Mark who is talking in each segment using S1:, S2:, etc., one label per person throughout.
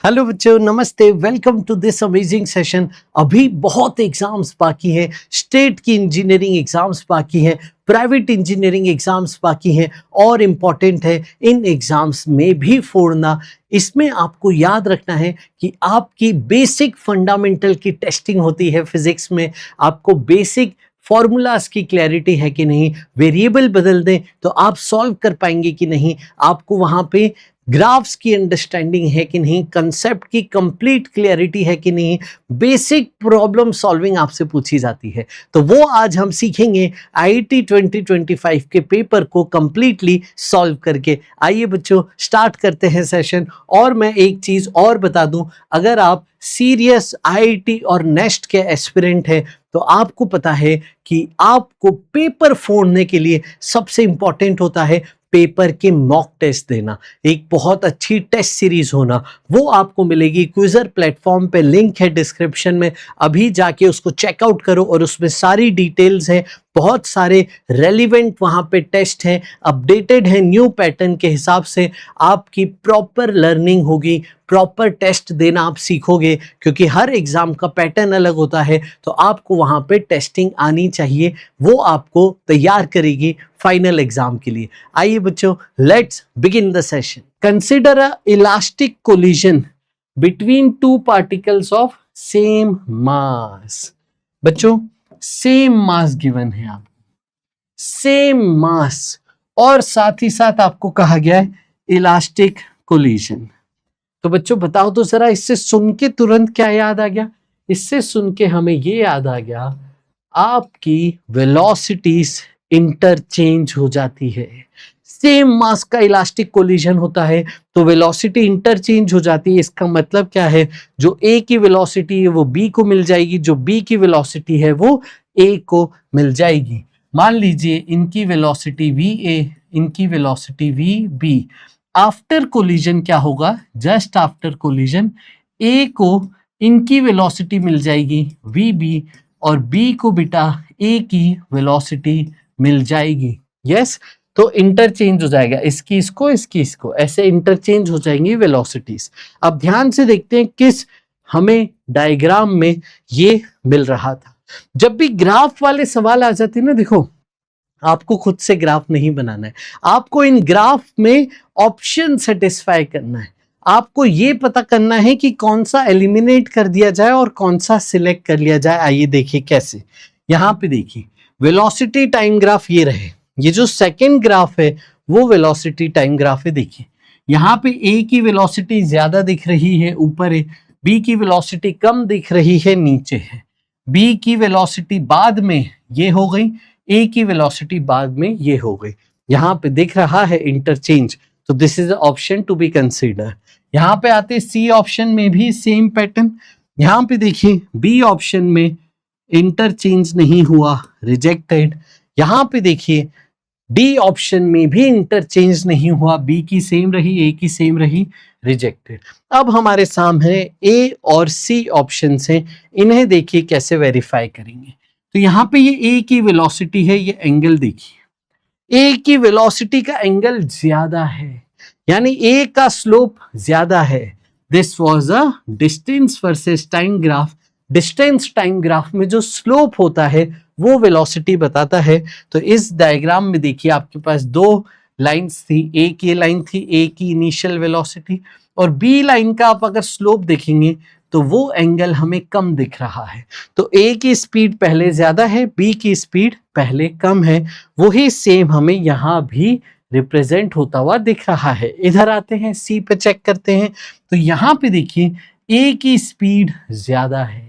S1: Hello बच्चों, नमस्ते। Welcome to this amazing session. अभी बहुत एग्जाम्स बाकी हैं, स्टेट की इंजीनियरिंग एग्जाम्स बाकी हैं, प्राइवेट इंजीनियरिंग एग्जाम्स बाकी हैं और इम्पॉर्टेंट है इन एग्जाम्स में भी फोड़ना। इसमें आपको याद रखना है कि आपकी बेसिक फंडामेंटल की टेस्टिंग होती है फिजिक्स में। आपको बेसिक फॉर्मूलाज की क्लैरिटी है कि नहीं, वेरिएबल बदल दें तो आप सॉल्व कर पाएंगे कि नहीं, आपको वहां पे ग्राफ्स की अंडरस्टैंडिंग है कि नहीं, कंसेप्ट की कंप्लीट क्लियरिटी है कि नहीं, बेसिक प्रॉब्लम सॉल्विंग आपसे पूछी जाती है। तो वो आज हम सीखेंगे आईआईटी 2025 के पेपर को कंप्लीटली सॉल्व करके। आइए बच्चों, स्टार्ट करते हैं सेशन। और मैं एक चीज और बता दूं, अगर आप सीरियस आईआईटी और नेक्स्ट के एस्पिरेंट हैं तो आपको पता है कि आपको पेपर फोड़ने के लिए सबसे इंपॉर्टेंट होता है पेपर के मॉक टेस्ट देना। एक बहुत अच्छी टेस्ट सीरीज होना, वो आपको मिलेगी क्विजर प्लेटफॉर्म पे, लिंक है डिस्क्रिप्शन में। अभी जाके उसको चेकआउट करो और उसमें सारी डिटेल्स हैं, बहुत सारे रेलिवेंट वहां पे टेस्ट हैं, अपडेटेड है न्यू पैटर्न के हिसाब से। आपकी प्रॉपर लर्निंग होगी, प्रॉपर टेस्ट देना आप सीखोगे, क्योंकि हर एग्जाम का पैटर्न अलग होता है। तो आपको वहां पे टेस्टिंग आनी चाहिए, वो आपको तैयार करेगी फाइनल एग्जाम के लिए। आइए बच्चों, let's begin the session. Consider a elastic collision between two particles of same mass. बच्चों, सेम मास गिवन है, आप सेम मास, और साथ ही साथ आपको कहा गया है इलास्टिक कोलिजन। तो बच्चों बताओ तो जरा, इससे सुन के तुरंत क्या याद आ गया? इससे सुन के हमें ये याद आ गया, आपकी वेलोसिटीज इंटरचेंज हो जाती है। सेम मास का इलास्टिक कोलिजन होता है तो वेलोसिटी इंटरचेंज हो जाती है। इसका मतलब क्या है? जो ए की वेलोसिटी है वो बी को मिल जाएगी, जो बी की वेलोसिटी है वो ए को मिल जाएगी। मान लीजिए इनकी वेलोसिटी वी ए, इनकी velocity v b. After collision क्या होगा? जस्ट आफ्टर कोलिजन ए को इनकी वेलोसिटी मिल जाएगी वी बी, और बी को बेटा ए की वेलोसिटी मिल जाएगी। यस, तो इंटरचेंज हो जाएगा, इसकी इसको, इसकी इसको, ऐसे इंटरचेंज हो जाएंगी वेलोसिटीज। अब ध्यान से देखते हैं किस हमें डायग्राम में ये मिल रहा था। जब भी ग्राफ वाले सवाल आ जाते हैं ना, देखो आपको खुद से ग्राफ नहीं बनाना है, आपको इन ग्राफ में ऑप्शन सेटिस्फाई करना है। आपको ये पता करना है कि कौन सा एलिमिनेट कर दिया जाए और कौन सा सिलेक्ट कर लिया जाए। आइए देखिए कैसे। यहां पे देखिए वेलोसिटी टाइम ग्राफ ये रहे, ये जो सेकेंड ग्राफ है वो वेलोसिटी टाइम ग्राफ है। देखिए यहाँ पे ए की वेलोसिटी ज्यादा दिख रही है, ऊपर है, बी की वेलोसिटी कम दिख रही है, नीचे है। बी की वेलोसिटी बाद में ये हो गई, ए की वेलोसिटी बाद में ये हो गई। यहाँ पे दिख रहा है इंटरचेंज, तो this is option to be consider. यहाँ पे आते सी ऑप्शन में भी सेम पैटर्न। यहाँ पे देखिए बी ऑप्शन में इंटरचेंज नहीं हुआ, रिजेक्टेड। यहाँ पे देखिए डी ऑप्शन में भी इंटरचेंज नहीं हुआ, बी की सेम रही, ए की सेम रही, रिजेक्टेड। अब हमारे सामने ए और सी ऑप्शन हैं, इन्हें देखिए कैसे वेरीफाई करेंगे। तो यहाँ पे ये ए की वेलोसिटी है, ये एंगल देखिए, ए की वेलोसिटी का एंगल ज्यादा है, यानी ए का स्लोप ज्यादा है। This was a distance versus time graph. Distance time graph में जो स्लोप होता है वो वेलोसिटी बताता है। तो इस डायग्राम में देखिए आपके पास दो लाइंस थी, एक ये लाइन थी ए की इनिशियल वेलोसिटी, और बी लाइन का आप अगर स्लोप देखेंगे तो वो एंगल हमें कम दिख रहा है। तो ए की स्पीड पहले ज्यादा है, बी की स्पीड पहले कम है। वही सेम हमें यहाँ भी रिप्रेजेंट होता हुआ दिख रहा है। इधर आते हैं सी पे, चेक करते हैं। तो यहाँ पे देखिए ए की स्पीड ज्यादा है,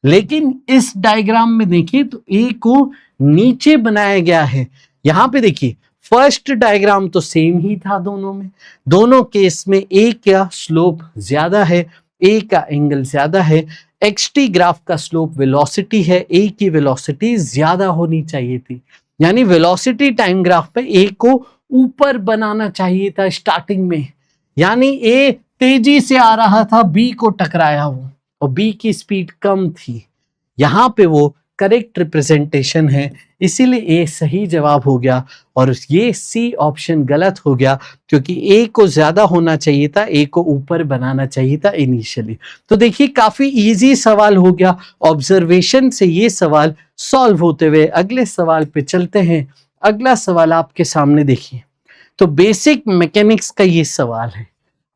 S1: लेकिन इस डायग्राम में देखिए तो ए को नीचे बनाया गया है। यहाँ पे देखिए फर्स्ट डायग्राम तो सेम ही था दोनों में, दोनों केस में ए का स्लोप ज्यादा है, ए का एंगल ज्यादा है। एक्सटी ग्राफ का स्लोप वेलोसिटी है, ए की वेलोसिटी ज्यादा होनी चाहिए थी, यानी वेलोसिटी टाइम ग्राफ पे ए को ऊपर बनाना चाहिए था स्टार्टिंग में, यानी ए तेजी से आ रहा था, बी को टकराया वो, और बी की स्पीड कम थी, यहाँ पे वो करेक्ट रिप्रेजेंटेशन है, इसीलिए ए सही जवाब हो गया और ये सी ऑप्शन गलत हो गया क्योंकि ए को ज्यादा होना चाहिए था, ए को ऊपर बनाना चाहिए था इनिशियली। तो देखिए काफी इजी सवाल हो गया, ऑब्जर्वेशन से ये सवाल सॉल्व होते हुए अगले सवाल पे चलते हैं। अगला सवाल आपके सामने देखिए, तो बेसिक मैकेनिक्स का ये सवाल है।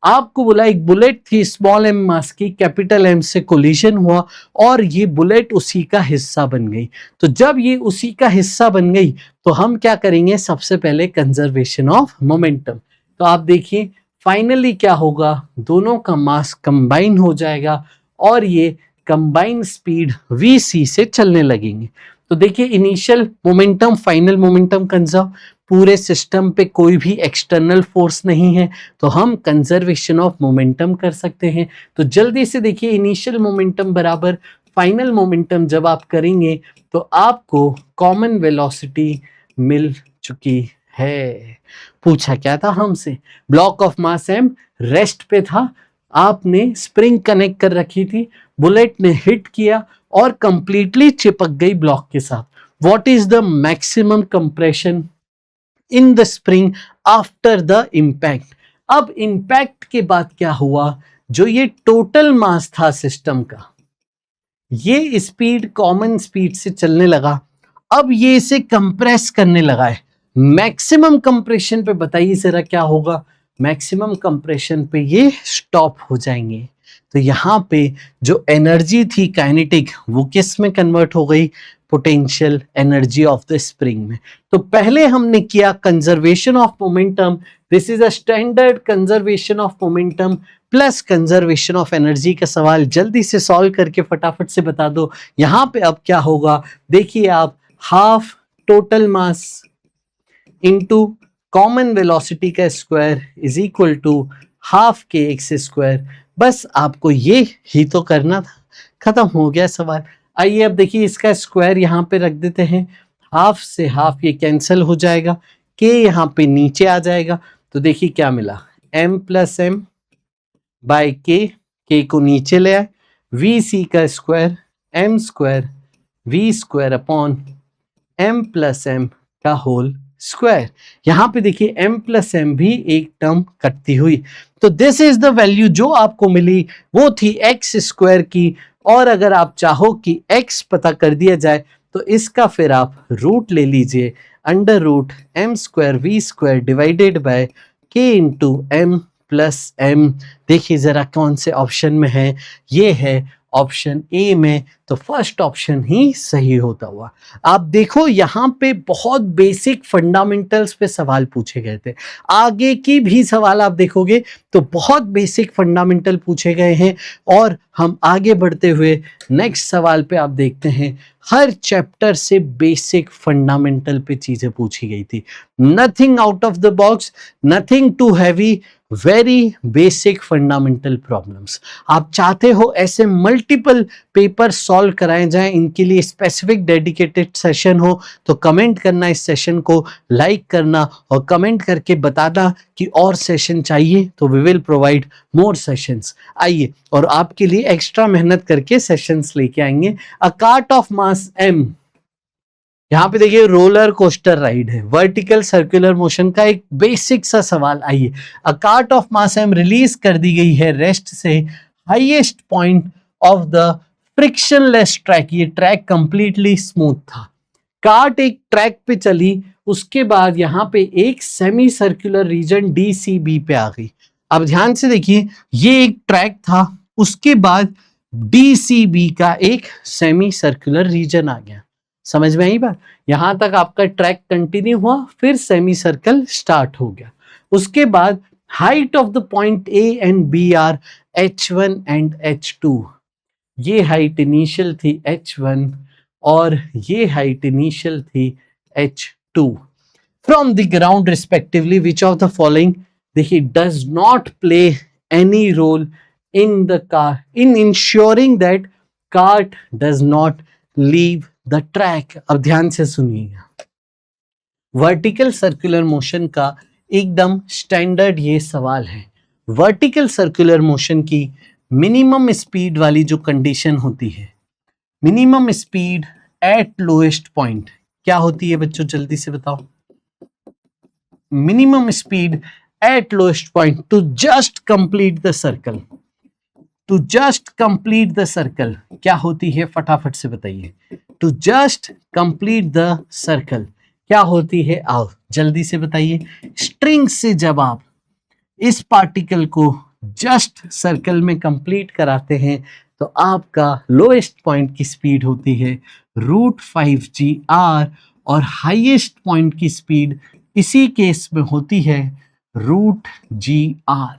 S1: आपको बोला एक बुलेट थी स्मॉल एम मास की, कैपिटल एम से कोलिजन हुआ और ये बुलेट उसी का हिस्सा बन गई। तो जब ये उसी का हिस्सा बन गई तो हम क्या करेंगे, सबसे पहले कंजर्वेशन ऑफ मोमेंटम। तो आप देखिए फाइनली क्या होगा, दोनों का मास कंबाइन हो जाएगा और ये कंबाइन स्पीड vc से चलने लगेंगे। तो देखिए initial momentum, final momentum conserve, पूरे सिस्टम पे कोई भी एक्सटर्नल फोर्स नहीं है तो हम कंजर्वेशन ऑफ मोमेंटम कर सकते हैं। तो जल्दी से देखिए इनिशियल मोमेंटम बराबर फाइनल मोमेंटम जब आप करेंगे तो आपको कॉमन वेलोसिटी मिल चुकी है। पूछा क्या था हमसे, block of mass m rest पे था, आपने स्प्रिंग कनेक्ट कर रखी थी, बुलेट ने हिट किया और कंप्लीटली चिपक गई ब्लॉक के साथ। What is the maximum compression in the spring after the impact. अब इम्पैक्ट के बाद क्या हुआ, जो ये टोटल मास था सिस्टम का, ये स्पीड कॉमन स्पीड से चलने लगा, अब ये इसे कंप्रेस करने लगा है। मैक्सिमम कंप्रेशन पे बताइए जरा क्या होगा, मैक्सिमम कंप्रेशन पे ये स्टॉप हो जाएंगे। तो यहाँ पे जो एनर्जी थी काइनेटिक वो किस में कन्वर्ट हो गई, potential energy of the spring में। तो पहले हमने किया conservation of momentum, this is a standard conservation of momentum plus conservation of energy का सवाल जल्दी से सॉल्व करके फटाफट से बता दो। यहाँ पे अब क्या होगा, देखिए आप, half total mass into common velocity का square is equal to half के एक्स स्क्वायर। बस आपको ये ही तो करना था, खत्म हो गया सवाल। आइए अब देखिए इसका स्क्वायर यहाँ पे रख देते हैं, हाफ से हाफ ये कैंसिल हो जाएगा, के यहाँ पे नीचे आ जाएगा। तो देखिए क्या मिला, m प्लस एम बाय के को नीचे ले आए, वी सी का square m square v square upon m plus m का होल स्क्वायर। यहां पे देखिए m प्लस एम भी एक टर्म कटती हुई। तो दिस इज द वैल्यू जो आपको मिली, वो थी एक्स स्क्वायर की। और अगर आप चाहो कि x पता कर दिया जाए तो इसका फिर आप रूट ले लीजिए, under root m square v square divided by k into m plus m. देखिए जरा कौन से ऑप्शन में है, ये है ऑप्शन ए में, तो फर्स्ट ऑप्शन ही सही होता हुआ। आप देखो यहाँ पे बहुत बेसिक फंडामेंटल्स पे सवाल पूछे गए थे, आगे की भी सवाल आप देखोगे तो बहुत बेसिक फंडामेंटल पूछे गए हैं। और हम आगे बढ़ते हुए नेक्स्ट सवाल पे आप देखते हैं, हर चैप्टर से बेसिक फंडामेंटल पे चीजें पूछी गई थी, nothing out of the box, nothing too heavy, very basic fundamental problems. आप चाहते हो ऐसे मल्टीपल पेपर सॉल्व कराए जाएं, इनके लिए स्पेसिफिक डेडिकेटेड सेशन हो तो कमेंट करना, इस सेशन को लाइक करना और कमेंट करके बताना कि और सेशन चाहिए तो we will provide more sessions. आइए और आपके लिए एक्स्ट्रा मेहनत करके सेशंस लेके आएंगे। A cart of mass m, यहाँ पे देखिए रोलर कोस्टर राइड है, वर्टिकल सर्कुलर मोशन का एक बेसिक सा सवाल। आइए, a cart of mass m release कर दी गई है रेस्ट से highest point of the frictionless track. ये ट्रैक कंप्लीटली स्मूथ था, कार्ट एक ट्रैक पे चली, उसके बाद यहाँ पे एक सेमी सर्कुलर रीजन डीसीबी पे आ गई। अब ध्यान से देखिए, ये एक ट्रैक था, उसके बाद डीसीबी का एक सेमी सर्कुलर रीजन आ गया। समझ में आई बात, यहां तक आपका ट्रैक कंटिन्यू हुआ, फिर सेमी सर्कल स्टार्ट हो गया। उसके बाद height of the point a and b are h1 and h2। ये हाइट इनिशियल थी h1 और ये हाइट इनिशियल थी h2 from the ground respectively, which of the following, देखिए, does not play any role in the car in insuring that cart does not leave the track. अब ध्यान से सुनिएगा, vertical circular motion का एकदम standard ये सवाल है। वर्टिकल सर्कुलर मोशन की मिनिमम स्पीड वाली जो कंडीशन होती है, minimum speed at lowest point क्या होती है बच्चों, जल्दी से बताओ। Minimum speed at lowest point to just complete the circle, to just complete the circle क्या होती है, फटाफट से बताइए। To just complete the circle क्या होती है, आओ जल्दी से बताइए। स्ट्रिंग से जब आप इस पार्टिकल को जस्ट सर्कल में कंप्लीट कराते हैं तो आपका लोएस्ट पॉइंट की स्पीड होती है √5gr और हाईएस्ट पॉइंट की स्पीड इसी केस में होती है √gr।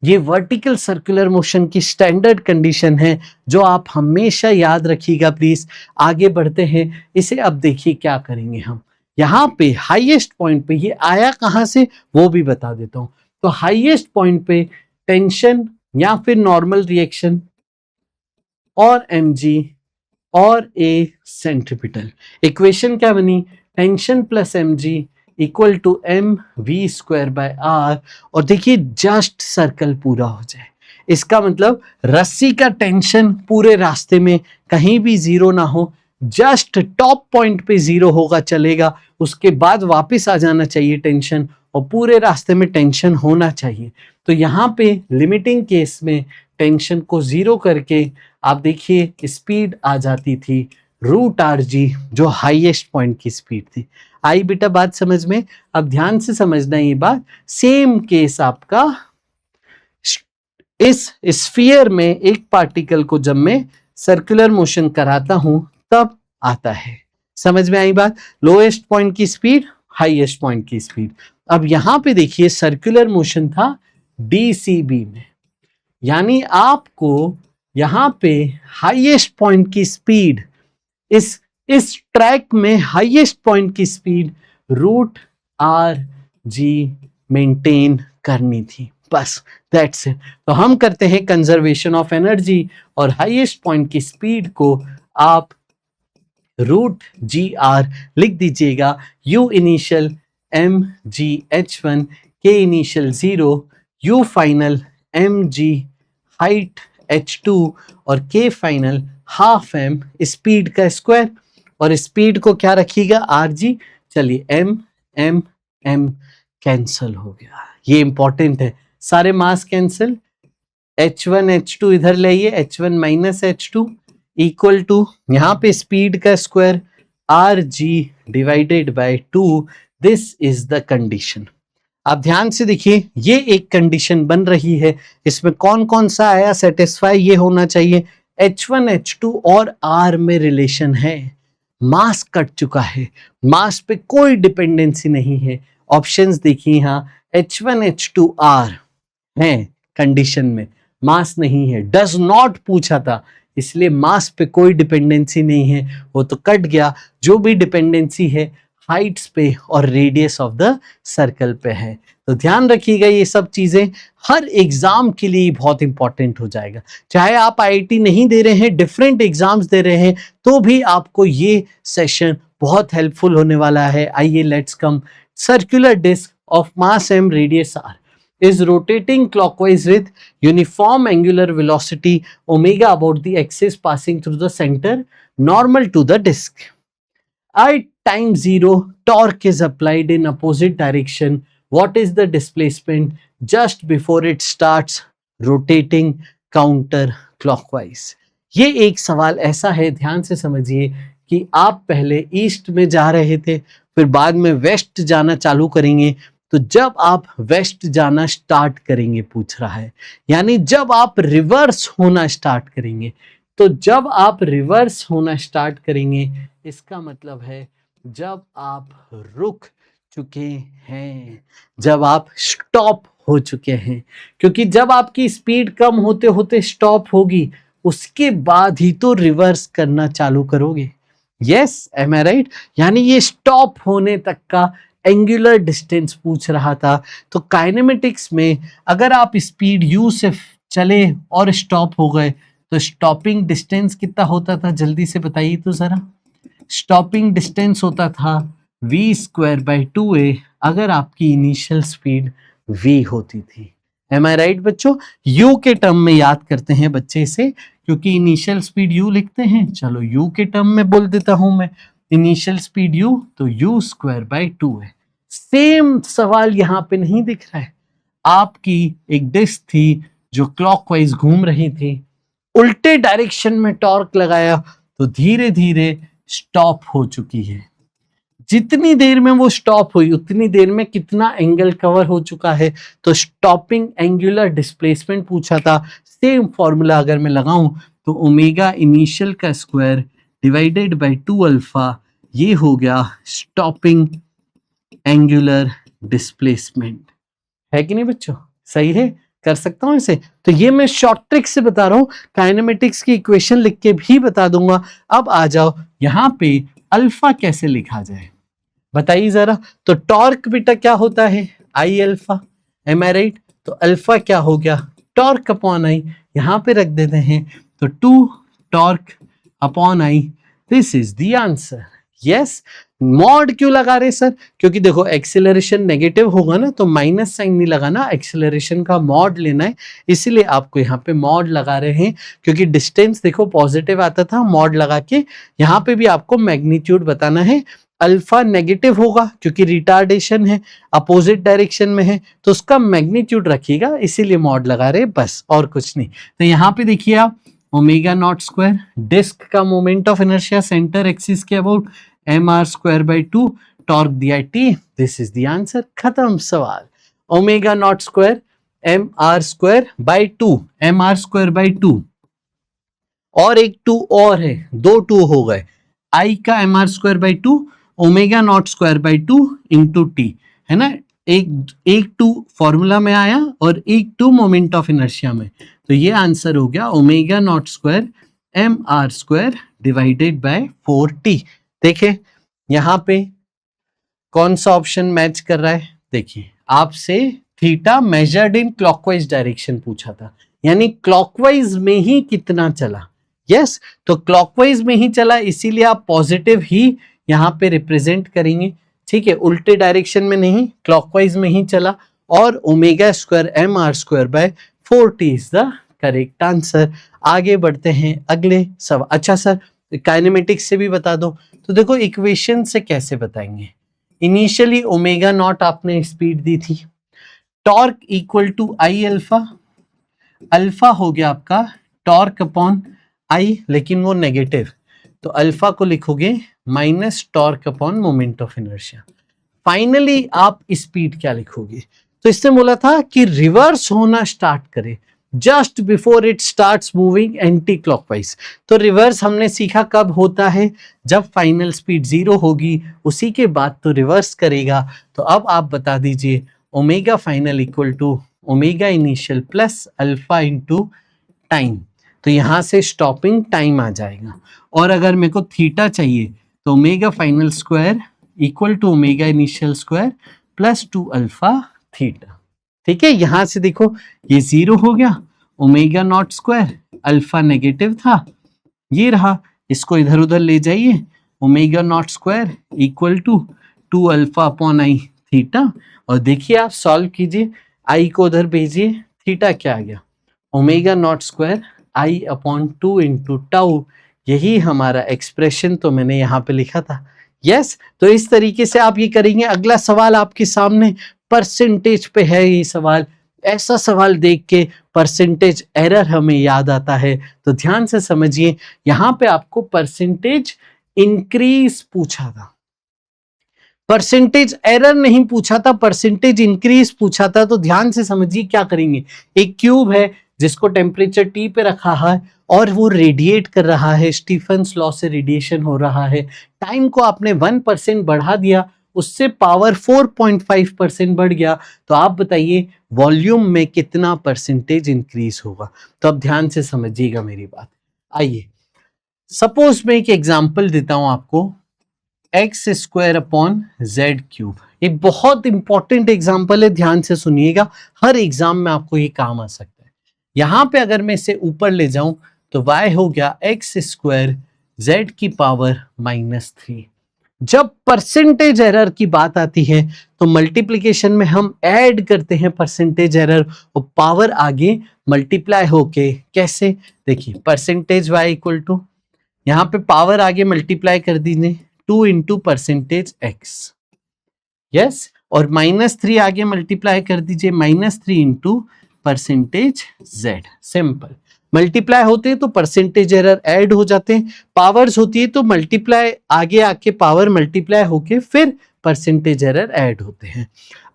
S1: ये वर्टिकल सर्कुलर मोशन की स्टैंडर्ड कंडीशन है जो आप हमेशा याद रखिएगा प्लीज। आगे बढ़ते हैं, इसे अब देखिए क्या करेंगे हम। यहाँ पे हाईएस्ट पॉइंट पे ये आया कहाँ से वो भी बता देता हूँ। तो हाईएस्ट पॉइंट पे टेंशन या फिर नॉर्मल रिएक्शन और mg और a सेंट्रीपिटल, इक्वेशन क्या बनी, tension plus mg equal to mv²/r। और देखिए जस्ट सर्कल पूरा हो जाए, इसका मतलब रस्सी का टेंशन पूरे रास्ते में कहीं भी जीरो ना हो, जस्ट टॉप पॉइंट पे जीरो होगा चलेगा, उसके बाद वापस आ जाना चाहिए टेंशन और पूरे रास्ते में टेंशन होना चाहिए। तो यहाँ पे लिमिटिंग केस में टेंशन को जीरो करके आप देखिए स्पीड आ जाती थी √rg जो हाईएस्ट पॉइंट की स्पीड थी। आई बेटा बात समझ में, अब ध्यान से समझना ये बात। सेम केस आपका इस स्फीयर में एक पार्टिकल को जब मैं सर्कुलर मोशन कराता हूं तब आता है, समझ में आई बात। लोएस्ट पॉइंट की स्पीड, हाईएस्ट पॉइंट की स्पीड। अब यहां पे देखिए सर्कुलर मोशन था डीसीबी में, यानी आपको यहां पे हाईएस्ट पॉइंट की स्पीड इस ट्रैक में हाईएस्ट पॉइंट की स्पीड √rg मेंटेन करनी थी, बस दैट्स इट। तो हम करते हैं कंजर्वेशन ऑफ एनर्जी और हाईएस्ट पॉइंट की स्पीड को आप √gr लिख दीजिएगा। u initial mgh1, k initial 0, u final mg height h2 और k final half m speed का स्क्वायर, और स्पीड को क्या रखिएगा rg। चलिए m कैंसल हो गया, ये इंपॉर्टेंट है। सारे मास कैंसिल, h1 h2 इधर ले आइए, h1 minus h2 equal to यहाँ पे स्पीड का square rg divided by 2। This is the condition. आप ध्यान से देखिए, ये एक कंडीशन बन रही है, इसमें कौन कौन सा आया सेटिस्फाई, ये होना चाहिए h1 h2 और r में रिलेशन है, मास कट चुका है, मास पे कोई डिपेंडेंसी नहीं है। ऑप्शंस देखिए यहाँ h1 h2 r है कंडीशन में, मास नहीं है, डज नॉट पूछा था इसलिए मास पे कोई डिपेंडेंसी नहीं है, वो तो कट गया। जो भी डिपेंडेंसी है हाइट्स पे और रेडियस ऑफ द सर्कल पे है। तो ध्यान रखिएगा, ये सब चीजें हर एग्जाम के लिए बहुत इंपॉर्टेंट हो जाएगा। चाहे आप आईआईटी नहीं दे रहे हैं, डिफरेंट एग्जाम्स दे रहे हैं, तो भी आपको ये सेशन बहुत हेल्पफुल होने वाला है। आइए let's come. Circular disc of mass m रेडियस r is rotating clockwise with uniform angular velocity omega about the axis passing through the center normal to the disk. At time 0, torque is applied in opposite direction. What is the displacement just before it starts rotating counter clockwise? ये एक सवाल ऐसा है, ध्यान से समझिए कि आप पहले ईस्ट में जा रहे थे, फिर बाद में वेस्ट जाना चालू करेंगे। तो जब आप वेस्ट जाना स्टार्ट करेंगे पूछ रहा है, यानी जब आप रिवर्स होना स्टार्ट करेंगे, तो जब आप रिवर्स होना स्टार्ट करेंगे इसका मतलब है जब आप रुक चुके हैं, जब आप स्टॉप हो चुके हैं, क्योंकि जब आपकी स्पीड कम होते होते स्टॉप होगी उसके बाद ही तो रिवर्स करना चालू करोगे। Yes, M I right? यानी ये स्टॉप होने तक का एंगुलर डिस्टेंस पूछ रहा था। तो काइनेमेटिक्स में अगर आप स्पीड u से चले और स्टॉप हो गए तो स्टॉपिंग डिस्टेंस कितना होता था, जल्दी से बताइए तो जरा। स्टॉपिंग डिस्टेंस होता था v²/2a अगर आपकी इनिशियल स्पीड v होती थी। एम आई राइट बच्चों? u के टर्म में याद करते हैं बच्चे इसे, क्योंकि इनिशियल स्पीड u लिखते हैं, चलो u के टर्म में बोल देता हूं मैं, इनिशियल स्पीड u तो u स्क्वायर बाई 2 है। सेम सवाल यहां पे नहीं दिख रहा है। आपकी एक डिस्क थी जो क्लॉकवाइज घूम रही थी, उल्टे डायरेक्शन में टॉर्क लगाया तो धीरे धीरे स्टॉप हो चुकी है। जितनी देर में वो स्टॉप हुई उतनी देर में कितना एंगल कवर हो चुका है, तो स्टॉपिंग एंगुलर डिस्प्लेसमेंट पूछा था। सेम फॉर्मूला अगर मैं लगाऊं तो ओमेगा इनिशियल का स्क्वायर डिवाइडेड बाय 2 अल्फा, ये हो गया स्टॉपिंग एंगुलर डिस्प्लेसमेंट। है कि नहीं बच्चों? सही है, कर सकता हूं इसे। तो ये मैं शॉर्ट ट्रिक से बता रहा हूं, काइनेमेटिक्स की इक्वेशन लिख के भी बता दूंगा। अब आ जाओ यहां पे अल्फा कैसे लिखा जाए, बताइए जरा। तो टॉर्क बेटा क्या होता है, I alpha, M I right? तो अल्फा क्या हो गया, टॉर्क अपॉन आई, यहां पे रख देते हैं। तो 2 torque upon I, this is the answer. Yes, mod क्यों लगा रहे सर? क्योंकि देखो एक्सेलरेशन नेगेटिव होगा ना, तो माइनस साइन नहीं लगाना, एक्सेलरेशन का मॉड लेना है, इसीलिए आपको यहाँ पे मॉड लगा रहे हैं। क्योंकि डिस्टेंस देखो पॉजिटिव आता था, मॉड लगा के यहाँ पे भी आपको मैग्नीट्यूड बताना है। अल्फा नेगेटिव होगा क्योंकि रिटार्डेशन है, अपोजिट डायरेक्शन में है, तो उसका मैग्नीट्यूड रखिएगा, इसीलिए मॉड लगा रहे, बस और कुछ नहीं। तो यहाँ पे देखिए आप, ओमेगा नॉट स्क्वायर, डिस्क का moment of inertia centre axis के about, M R square by 2, torque दिया T, this is the answer. खत्म सवाल। Omega naught square M R square by 2, M R square by 2, और एक 2 और है, 2 2 हो गए। आई का M R square by 2, omega naught square by 2 into T, है ना। एक 2 फॉर्मूला में आया और एक 2 मोमेंट ऑफ इनर्शिया में, तो ये आंसर हो गया omega naught square M R square divided by 4t। देखिए यहां पे कौन सा ऑप्शन मैच कर रहा है, देखिए आपसे theta measured in clockwise direction पूछा था, यानी क्लॉकवाइज में ही कितना चला। यस, तो क्लॉकवाइज में ही चला, इसीलिए आप पॉजिटिव ही यहां पे रिप्रेजेंट करेंगे, ठीक है, उल्टे डायरेक्शन में नहीं, क्लॉकवाइज में ही चला। और omega square M R square by 4t is the correct answer. आगे बढ़ते हैं अगले सवाल। अच्छा सर काइनेमेटिक्स से भी बता दो, तो देखो इक्वेशन से कैसे बताएंगे। इनिशियली ओमेगा नॉट आपने स्पीड दी थी, torque equal to I alpha, alpha हो गया आपका टॉर्क अपॉन आई, लेकिन वो नेगेटिव, तो अल्फा को लिखोगे minus torque upon moment of inertia. Finally आप स्पीड क्या लिखोगे, तो इससे बोला था कि रिवर्स होना स्टार्ट करे just before it starts moving anti clockwise. तो रिवर्स हमने सीखा कब होता है, जब फाइनल स्पीड 0 होगी, उसी के बाद तो रिवर्स करेगा। तो अब आप बता दीजिए omega final equal to omega initial plus alpha into time, तो यहां से स्टॉपिंग टाइम आ जाएगा। और अगर मेरे को थीटा चाहिए तो omega final square equal to omega initial square plus 2 alpha theta. ठीक है, यहां से देखो ये 0 हो गया, omega naught square, alpha negative था, ये रहा, इसको इधर उधर ले जाइए, omega naught square equal to 2 alpha upon I theta. और देखिए आप सॉल्व कीजिए, आई को उधर भेजिए, थीटा क्या आ गया, ओमेगा नॉट स्क्वायर आई अपॉन 2 इंटू टाउ। यही हमारा एक्सप्रेशन तो मैंने यहाँ पे लिखा था। यस, तो इस तरीके से आप ये करेंगे। अगला सवाल आपके सामने परसेंटेज पे है ये सवाल। ऐसा सवाल देख के परसेंटेज एरर हमें याद आता है, तो ध्यान से समझिए। यहाँ पे आपको परसेंटेज इंक्रीज पूछा था, परसेंटेज एरर नहीं पूछा था, परसेंटेज इंक्रीज पूछा था। तो ध्यान से समझिए क्या करेंगे। एक क्यूब है जिसको टेम्परेचर T पे रखा है और वो रेडिएट कर रहा है, स्टीफन्स लॉ से रेडिएशन हो रहा है। टाइम को आपने 1% बढ़ा दिया, उससे पावर 4.5% बढ़ गया। तो आप बताइए वॉल्यूम में कितना परसेंटेज इंक्रीज होगा। तो अब ध्यान से समझिएगा मेरी बात। आइए सपोज मैं एक एग्जांपल देता हूं आपको, x square upon Z cube. एक बहुत इंपॉर्टेंट एग्जांपल है, ध्यान से सुनिएगा, हर एग्जाम में आपको ये काम आ सकता है। यहां पे अगर मैं इसे ऊपर ले जाऊं तो y हो गया एक्स स्क्वायर जेड की पावर -3। जब परसेंटेज एरर की बात आती है तो मल्टीप्लिकेशन में हम ऐड करते हैं परसेंटेज एरर और पावर आगे मल्टीप्लाई होके, कैसे देखिए परसेंटेज y इक्वल टू, यहाँ पे पावर आगे मल्टीप्लाई कर दीजिए 2 इंटू परसेंटेज x, यस, और -3 आगे मल्टीप्लाई कर दीजिए -3 into percentage z। Simple, multiply होते हैं तो परसेंटेज एरर ऐड हो जाते हैं, पावर्स होती है तो मल्टीप्लाई आगे आके पावर मल्टीप्लाई होके फिर परसेंटेज एरर ऐड होते हैं।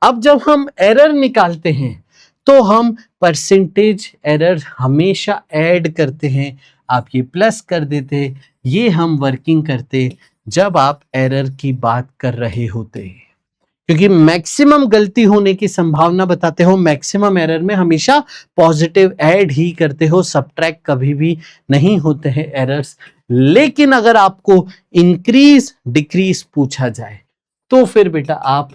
S1: अब जब हम एरर निकालते हैं तो हम परसेंटेज एरर हमेशा ऐड करते हैं, आप ये प्लस कर देते, ये हम वर्किंग करते जब आप एरर की बात कर रहे होते, क्योंकि मैक्सिमम गलती होने की संभावना बताते हो, मैक्सिमम एरर में हमेशा पॉजिटिव ऐड ही करते हो, सबट्रैक्ट कभी भी नहीं होते हैं एरर्स। लेकिन अगर आपको इंक्रीज डिक्रीज पूछा जाए तो फिर बेटा आप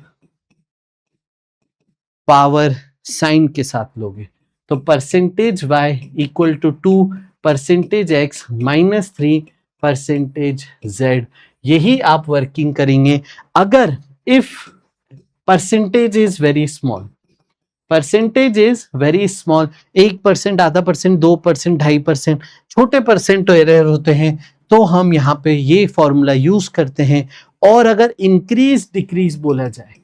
S1: पावर साइन के साथ लोगे, तो percentage y equal to 2 percentage x minus 3 percentage z, यही आप वर्किंग करेंगे। अगर if percentage is very small, percentage is very small, 1%, आधा परसेंट, 2%, 2.5%, छोटे परसेंट एरर होते हैं, तो हम यहाँ पे ये फॉर्मूला यूज करते हैं। और अगर इंक्रीज डिक्रीज बोला जाए,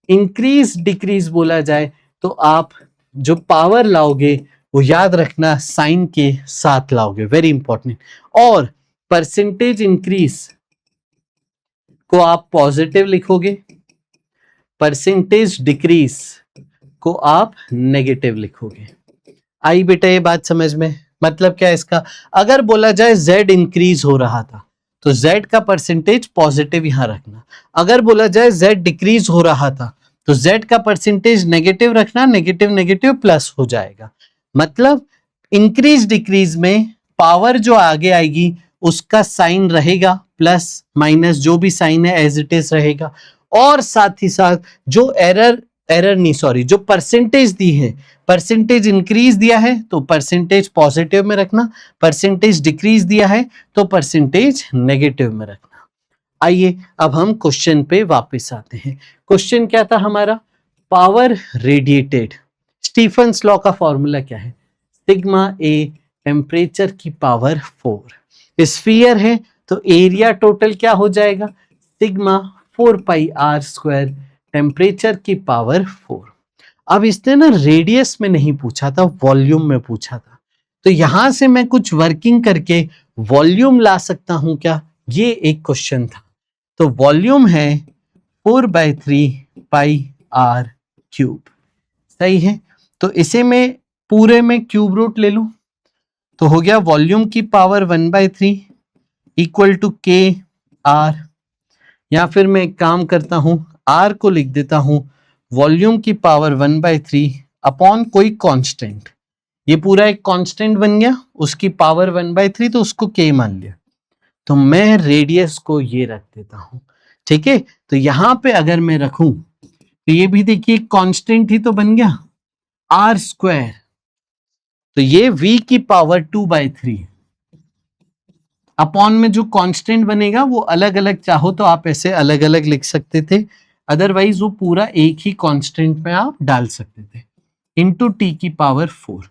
S1: इंक्रीज डिक्रीज बोला जाए तो आप जो पावर लाओगे वो याद रखना साइन के साथ लाओगे, वेरी इंपॉर्टेंट। और परसेंटेज इंक्रीज को आप पॉजिटिव लिखोगे, परसेंटेज डिक्रीज को आप नेगेटिव लिखोगे। आई बेटा ये बात समझ में? मतलब क्या इसका, अगर बोला जाए z इंक्रीज हो रहा था तो z का परसेंटेज पॉजिटिव यहां रखना, अगर बोला जाए z डिक्रीज हो रहा था तो z का परसेंटेज नेगेटिव रखना, नेगेटिव नेगेटिव प्लस हो जाएगा। मतलब इंक्रीज डिक्रीज में पावर जो आगे आएगी उसका साइन रहेगा प्लस माइनस, जो भी साइन है एज इट इज रहेगा। और साथ ही साथ जो जो परसेंटेज दी है, परसेंटेज इंक्रीज दिया है तो परसेंटेज पॉजिटिव में रखना, परसेंटेज डिक्रीज दिया है तो परसेंटेज नेगेटिव में रखना। आइए अब हम क्वेश्चन पे वापस आते हैं। क्वेश्चन क्या था हमारा, पावर रेडिएटेड, स्टीफन्स लॉ का फॉर्मूला क्या है, सिग्मा ए टेम्परेचर की पावर 4, स्फीयर है तो एरिया टोटल क्या हो जाएगा, sigma 4 pi R square temperature की पावर 4। अब इसने ना रेडियस में नहीं पूछा था, वॉल्यूम में पूछा था, तो यहां से मैं कुछ वर्किंग करके वॉल्यूम ला सकता हूं क्या, ये एक क्वेश्चन था। तो वॉल्यूम है 4/3 पाई आर क्यूब, सही है। तो इसे मैं पूरे में क्यूब रूट ले लूं तो हो गया वॉल्यूम की पावर 1/3 इक्वल टू के आर, या फिर मैं एक काम करता हूं आर को लिख देता हूं वॉल्यूम की पावर 1/3 अपॉन कोई कांस्टेंट, ये पूरा एक कांस्टेंट बन गया, उसकी पावर 1/3 तो उसको के मान लिया, तो मैं रेडियस को ये रख देता हूं, ठीक है। तो यहां पे अगर मैं रखूं तो ये भी देखिए कांस्टेंट ही तो बन गया आर स्क्वायर, तो ये v की पावर 2/3 अपॉन में जो कांस्टेंट बनेगा वो अलग अलग, चाहो तो आप ऐसे अलग अलग लिख सकते थे, अदरवाइज वो पूरा एक ही कांस्टेंट में आप डाल सकते थे, इंटू टी की पावर 4।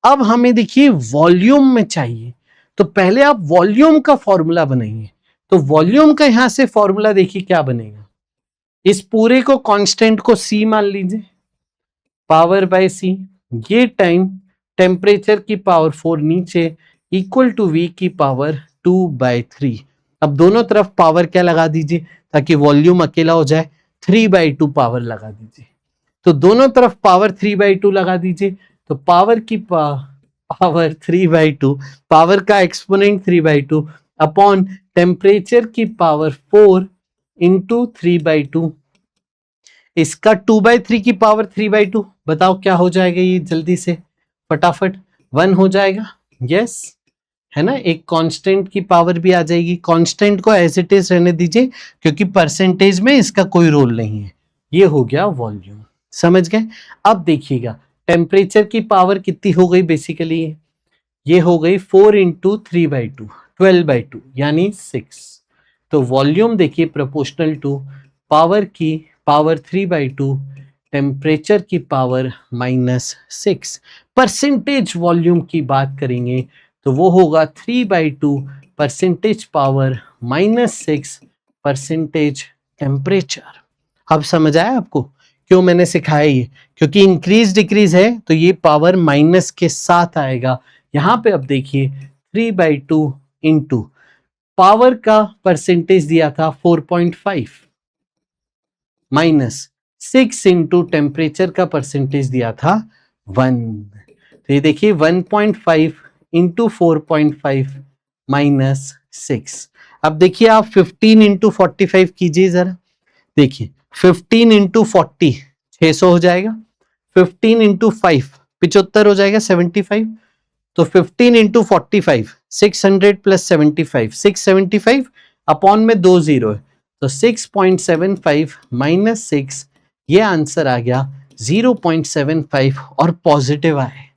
S1: अब हमें देखिए वॉल्यूम में चाहिए, तो पहले आप वॉल्यूम का फॉर्मूला बनाइए। तो वॉल्यूम का यहां से फॉर्मूला देखिए क्या बनेगा, इस पूरे को कांस्टेंट को c मान लीजिए, पावर बाय c, ये टाइम टेम्परेचर की पावर 4 नीचे इक्वल टू v की पावर 2/3। अब दोनों तरफ पावर क्या लगा दीजिए ताकि वॉल्यूम अकेला हो जाए, 3/2 पावर लगा दीजिए, तो दोनों तरफ पावर 3/2 लगा दीजिए, तो पावर की पावर 3/2, पावर का एक्सपोनेंट 3/2 अपॉन टेम्परेचर की पावर 4 इंटू 3/2, इसका 2/3 की पावर 3/2, बताओ क्या हो जाएगा ये, जल्दी से फटाफट 1 हो जाएगा, यस है ना। एक कांस्टेंट की पावर भी आ जाएगी, कांस्टेंट को एज इट इज रहने दीजिए क्योंकि परसेंटेज में इसका कोई रोल नहीं है। ये हो गया वॉल्यूम, समझ गए। अब देखिएगा टेम्परेचर की पावर कितनी हो गई, बेसिकली ये हो गई 4 इंटू 3/2, 12/2 यानी 6, तो वॉल्यूम देखिए प्रोपोर्शनल टू पावर की पावर 3/2 टेम्परेचर की पावर -6। परसेंटेज वॉल्यूम की बात करेंगे तो वो होगा 3/2 परसेंटेज पावर -6 परसेंटेज टेम्परेचर। अब समझ आया आपको क्यों मैंने सिखाया ये? क्योंकि इंक्रीज डिक्रीज है तो ये पावर माइनस के साथ आएगा। यहाँ पे अब देखिए 3/2 इंटू पावर का परसेंटेज दिया था 4.5 माइनस 6 इंटू टेम्परेचर का परसेंटेज दिया था 1। तो ये देखिए 1.5 इंटू 4.5 माइनस 6। अब देखिए आप 15 इंटू 45 कीजिए जरा। देखिए 15 इंटू 40 600 हो जाएगा, 15 इंटू 5 75 हो जाएगा 75। तो 15 इंटू 45 600 प्लस 75 675 अपॉन में 2 जीरो है तो 6.75 माइनस 6 ये आंसर आ गया 0.75 और पॉजिटिव आए।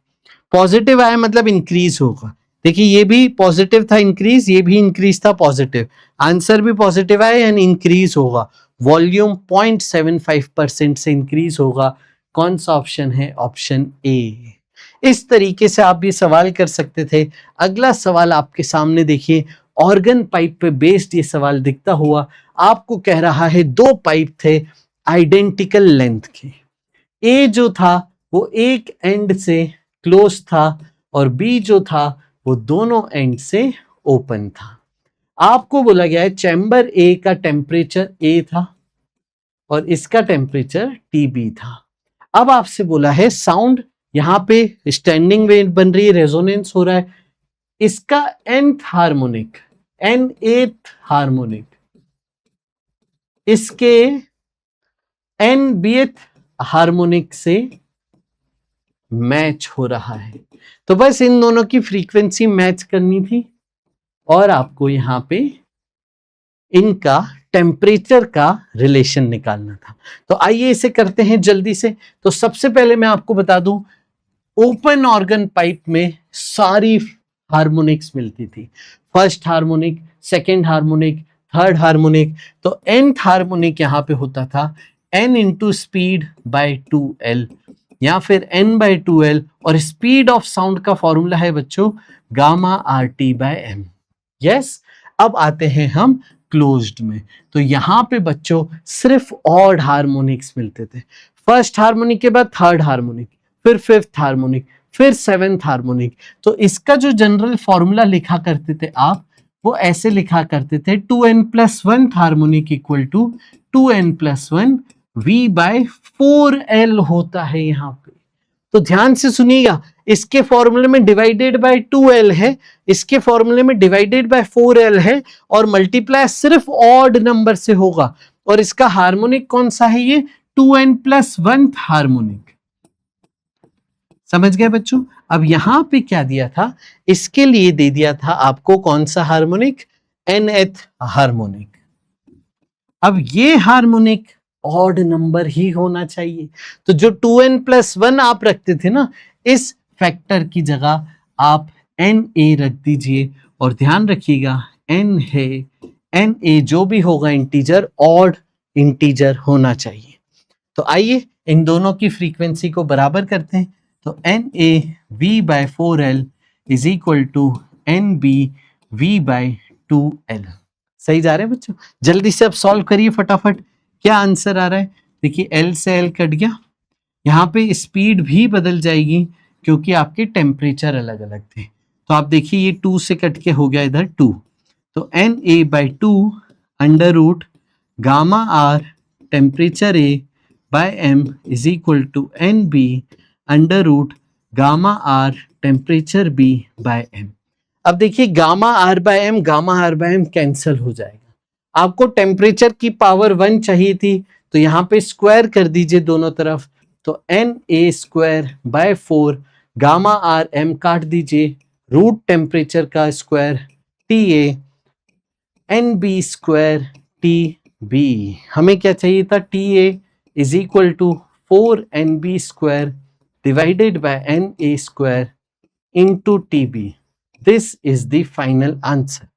S1: पॉजिटिव आया मतलब इंक्रीज होगा। देखिए ये भी पॉजिटिव था इंक्रीज, ये भी इंक्रीज था पॉजिटिव, आंसर भी पॉजिटिव आया यानी इंक्रीज होगा। वॉल्यूम 0.75% से इंक्रीज होगा। कौन सा ऑप्शन है? Option A. इस तरीके से आप ये सवाल कर सकते थे। अगला सवाल आपके सामने देखिए, ऑर्गन पाइप पे बेस्ड ये सवाल दिखता हुआ आपको कह रहा है दो पाइप थे आइडेंटिकल लेंथ के। ए जो था वो एक एंड से क्लोज था और बी जो था वो दोनों एंड से ओपन था। आपको बोला गया है चैम्बर ए का टेम्परेचर ए था और इसका टेम्परेचर टीबी था। अब आपसे बोला है साउंड, यहां पे स्टैंडिंग वेव बन रही है, रेजोनेंस हो रहा है, इसका nth हार्मोनिक n8th हार्मोनिक इसके nbth हार्मोनिक से मैच हो रहा है। तो बस इन दोनों की फ्रीक्वेंसी मैच करनी थी और आपको यहां पे इनका टेम्परेचर का रिलेशन निकालना था। तो आइए इसे करते हैं जल्दी से। तो सबसे पहले मैं आपको बता दूं, ओपन ऑर्गन पाइप में सारी हार्मोनिक्स मिलती थी, first harmonic, second harmonic, third harmonic. तो nth हार्मोनिक यहाँ पे होता था n into speed bye 2l या फिर n बाय 2l और स्पीड ऑफ साउंड का फॉर्मूला है बच्चों gamma RT by m। Yes, अब आते हैं हम क्लोज्ड में। तो यहाँ पे बच्चों सिर्फ ऑड हार्मोनिक्स मिलते थे। फर्स्ट हार्मोनिक के बाद थर्ड हार्मोनिक, फिर फिफ्थ हार्मोनिक, फिर सेवेंथ हार्मोनिक। तो इसका जो जनरल फॉर्मूला लिखा करते थे आप, वो ऐसे लिखा करते थे 2n+1 harmonic equal to 2n+1 v/4l होता है यहाँ पे। तो ध्यान से सुनिएगा, इसके फॉर्मूले में डिवाइडेड बाय 2l है, इसके फॉर्मूले में डिवाइडेड बाय 4l है और मल्टीप्लाई सिर्फ ऑड नंबर से होगा। और इसका हार्मोनिक कौन सा है? ये 2n+1 हार्मोनिक। समझ गए बच्चों? अब यहां पे क्या दिया था, इसके लिए दे दिया था आपको कौन सा हार्मोनिक? nth harmonic. अब ये हार्मोनिक ऑड नंबर ही होना चाहिए। तो जो 2n+1 आप रखते थे ना, इस फैक्टर की जगह आप na रख दीजिए और ध्यान रखिएगा n है, na जो भी होगा इंटीजर ऑड इंटीजर होना चाहिए। तो आइए इन दोनों की फ्रीक्वेंसी को बराबर करते हैं। तो na v/4l is equal to nb v/2l। सही जा रहे हैं बच्चों? जल्दी से अब सॉल्व करिए फटाफट। क्या आंसर आ रहा है? देखिए l से l कट गया, यहाँ पे स्पीड भी बदल जाएगी क्योंकि आपके टेम्परेचर अलग अलग थे। तो आप देखिए ये 2 से कट के हो गया इधर 2। तो na/2 under root gamma r temperature a by m is equal to nb under root gamma r temperature b by m। अब देखिए gamma r by m cancel हो जाएगा। आपको टेम्परेचर की पावर 1 चाहिए थी तो यहाँ पे स्क्वायर कर दीजिए दोनों तरफ। तो na²/4 गामा rm काट दीजिए, रूट टेम्परेचर का स्क्वायर Ta nb² Tb। हमें क्या चाहिए था? Ta is equal to 4nb² divided by na² into Tb। This is the final answer।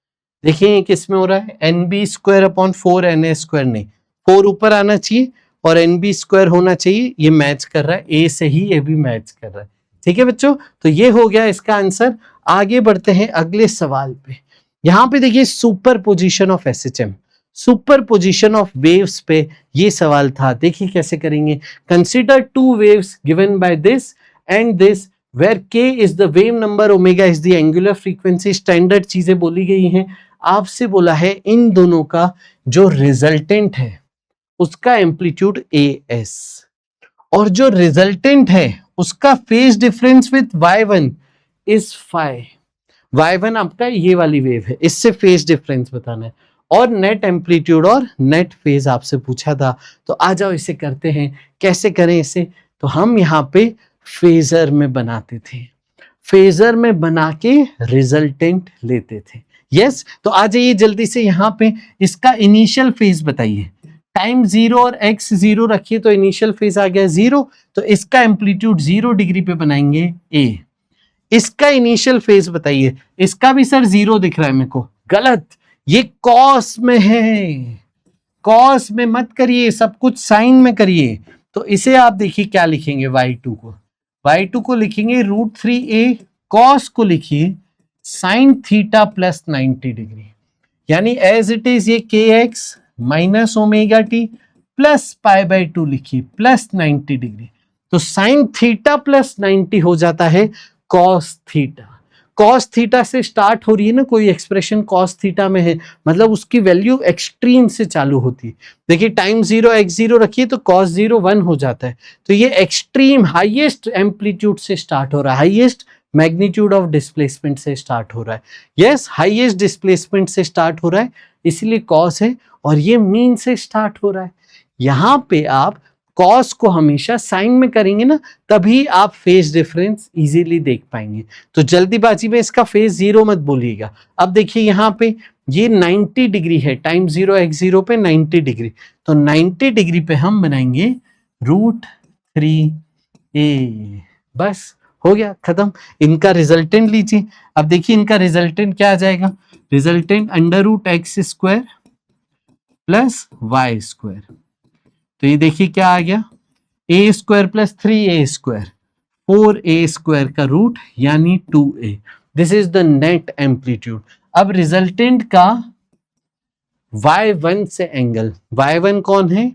S1: देखिए ये किस में हो रहा है, N B square upon 4 NA² नहीं, 4 ऊपर आना चाहिए और NB² होना चाहिए, ये मैच कर रहा है, ए से ही ये भी मैच कर रहा है। ठीक है बच्चों, तो ये हो गया इसका आंसर। आगे बढ़ते हैं अगले सवाल पे। यहाँ पे देखिए superposition of SHM, superposition of waves पे ये सवाल था। देखिए कैसे करेंगे। Consider two waves given by this and this where k is the wave number, omega is the angular frequency. Standard चीजें बोली गई हैं। आपसे बोला है इन दोनों का जो रिजल्टेंट है उसका एम्पलीट्यूड AS और जो रिजल्टेंट है उसका phase difference with y1 is phi. y1 आपका ये वाली वेव है, इससे फेज डिफरेंस बताना है और नेट एम्पलीट्यूड और नेट फेज आपसे पूछा था। तो आ जाओ इसे करते हैं। कैसे करें इसे, तो हम यहाँ पे फेजर में बनाते थे, फेजर में बना के रिजल्टेंट लेते थे। यस, तो आ जाइए जल्दी से यहाँ पे इसका इनिशियल फेज बताइए। टाइम 0 और x 0 रखिए तो इनिशियल फेज आ गया 0, तो इसका एम्पलीट्यूड 0 डिग्री पे बनाएंगे a। इसका इनिशियल फेज बताइए। इसका भी सर 0 दिख रहा है मेरे को, गलत, ये कॉस में है, कॉस में मत करिए, सब कुछ साइन में करिए। तो इसे आप देखिए क्या लिखेंगे, y2 को, y2 को लिखेंगे √3a, कॉस को लिखिए साइन थीटा प्लस 90 डिग्री, यानी एज इट इज ये kx minus omega T plus π/2 लिखिए प्लस 90 डिग्री। तो साइन थीटा प्लस 90 हो जाता है कॉस थीटा। कॉस थीटा से स्टार्ट हो रही है ना कोई एक्सप्रेशन, कॉस थीटा में है, मतलब उसकी वैल्यू एक्सट्रीम से चालू होती है। देखिए टाइम 0 x 0 रखिए तो cos 0 1 हो जाता है। तो ये एक्सट्रीम हाईएस्ट एम्पलीट्यूड से स्टार्ट हो रहा है, हाईएस्ट मैग्नीट्यूड ऑफ डिस्प्लेसमेंट से स्टार्ट हो रहा है। यस, हाईएस्ट डिस्प्लेसमेंट से स्टार्ट हो रहा है, इसलिए कॉस है, और ये मीन से स्टार्ट हो रहा है। यहां पे आप कॉस को हमेशा साइन में करेंगे ना, तभी आप फेज डिफरेंस इजीली देख पाएंगे। तो जल्दीबाजी में इसका फेज 0 मत बोलिएगा। अब देखिए यहाँ पे ये 90 डिग्री है, टाइम 0 x 0 पे 90 डिग्री, तो 90 डिग्री पे हम बनाएंगे √3a। बस हो गया खत्म। इनका रिजल्टेंट लीजिए। अब देखिए इनका रिजल्टेंट क्या आ जाएगा, रिजल्टेंट √x² प्लस y²। तो ये देखिए क्या आ गया, a² प्लस 3a², 4a² का रूट यानी 2a। This is the net amplitude. अब रिजल्टेंट का y1 से एंगल, y1 कौन है,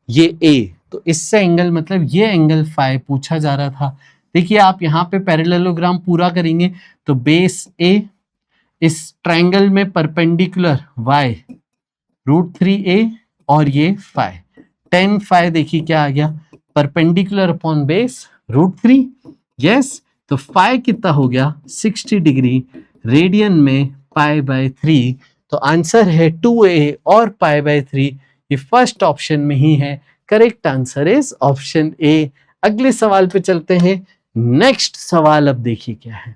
S1: ये a, तो इससे एंगल मतलब ये एंगल फाई पूछा जा रहा था। देखिए आप यहाँ पे पैरेललोग्राम पूरा करेंगे तो बेस a, इस ट्रायंगल में परपेंडिकुलर y √3a और ये फाई, tan फाई देखिए क्या आ गया, परपेंडिकुलर अपॉन बेस √3। यस, तो फाई कितना हो गया 60 डिग्री, रेडियन में π/3। तो आंसर है 2a और π/3, ये फर्स्ट ऑप्शन में ही है। Correct answer is option A. अगले सवाल पे चलते हैं। नेक्स्ट सवाल अब देखिए क्या है।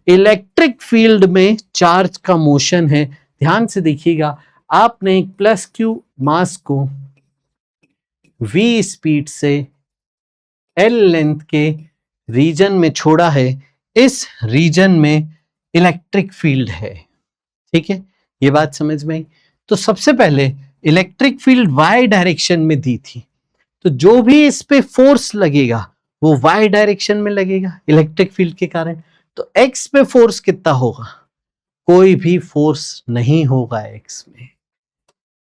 S1: इलेक्ट्रिक फील्ड में चार्ज का मोशन है, ध्यान से देखिएगा। आपने एक प्लस क्यू मास को v स्पीड से l लेंथ के रीजन में छोड़ा है, इस रीजन में इलेक्ट्रिक फील्ड है। ठीक है, ये बात समझ में आई। तो सबसे पहले इलेक्ट्रिक फील्ड y डायरेक्शन में दी थी, तो जो भी इस पे फोर्स लगेगा वो y डायरेक्शन में लगेगा इलेक्ट्रिक फील्ड के कारण। तो x पे फोर्स कितना होगा, कोई भी फोर्स नहीं होगा x में।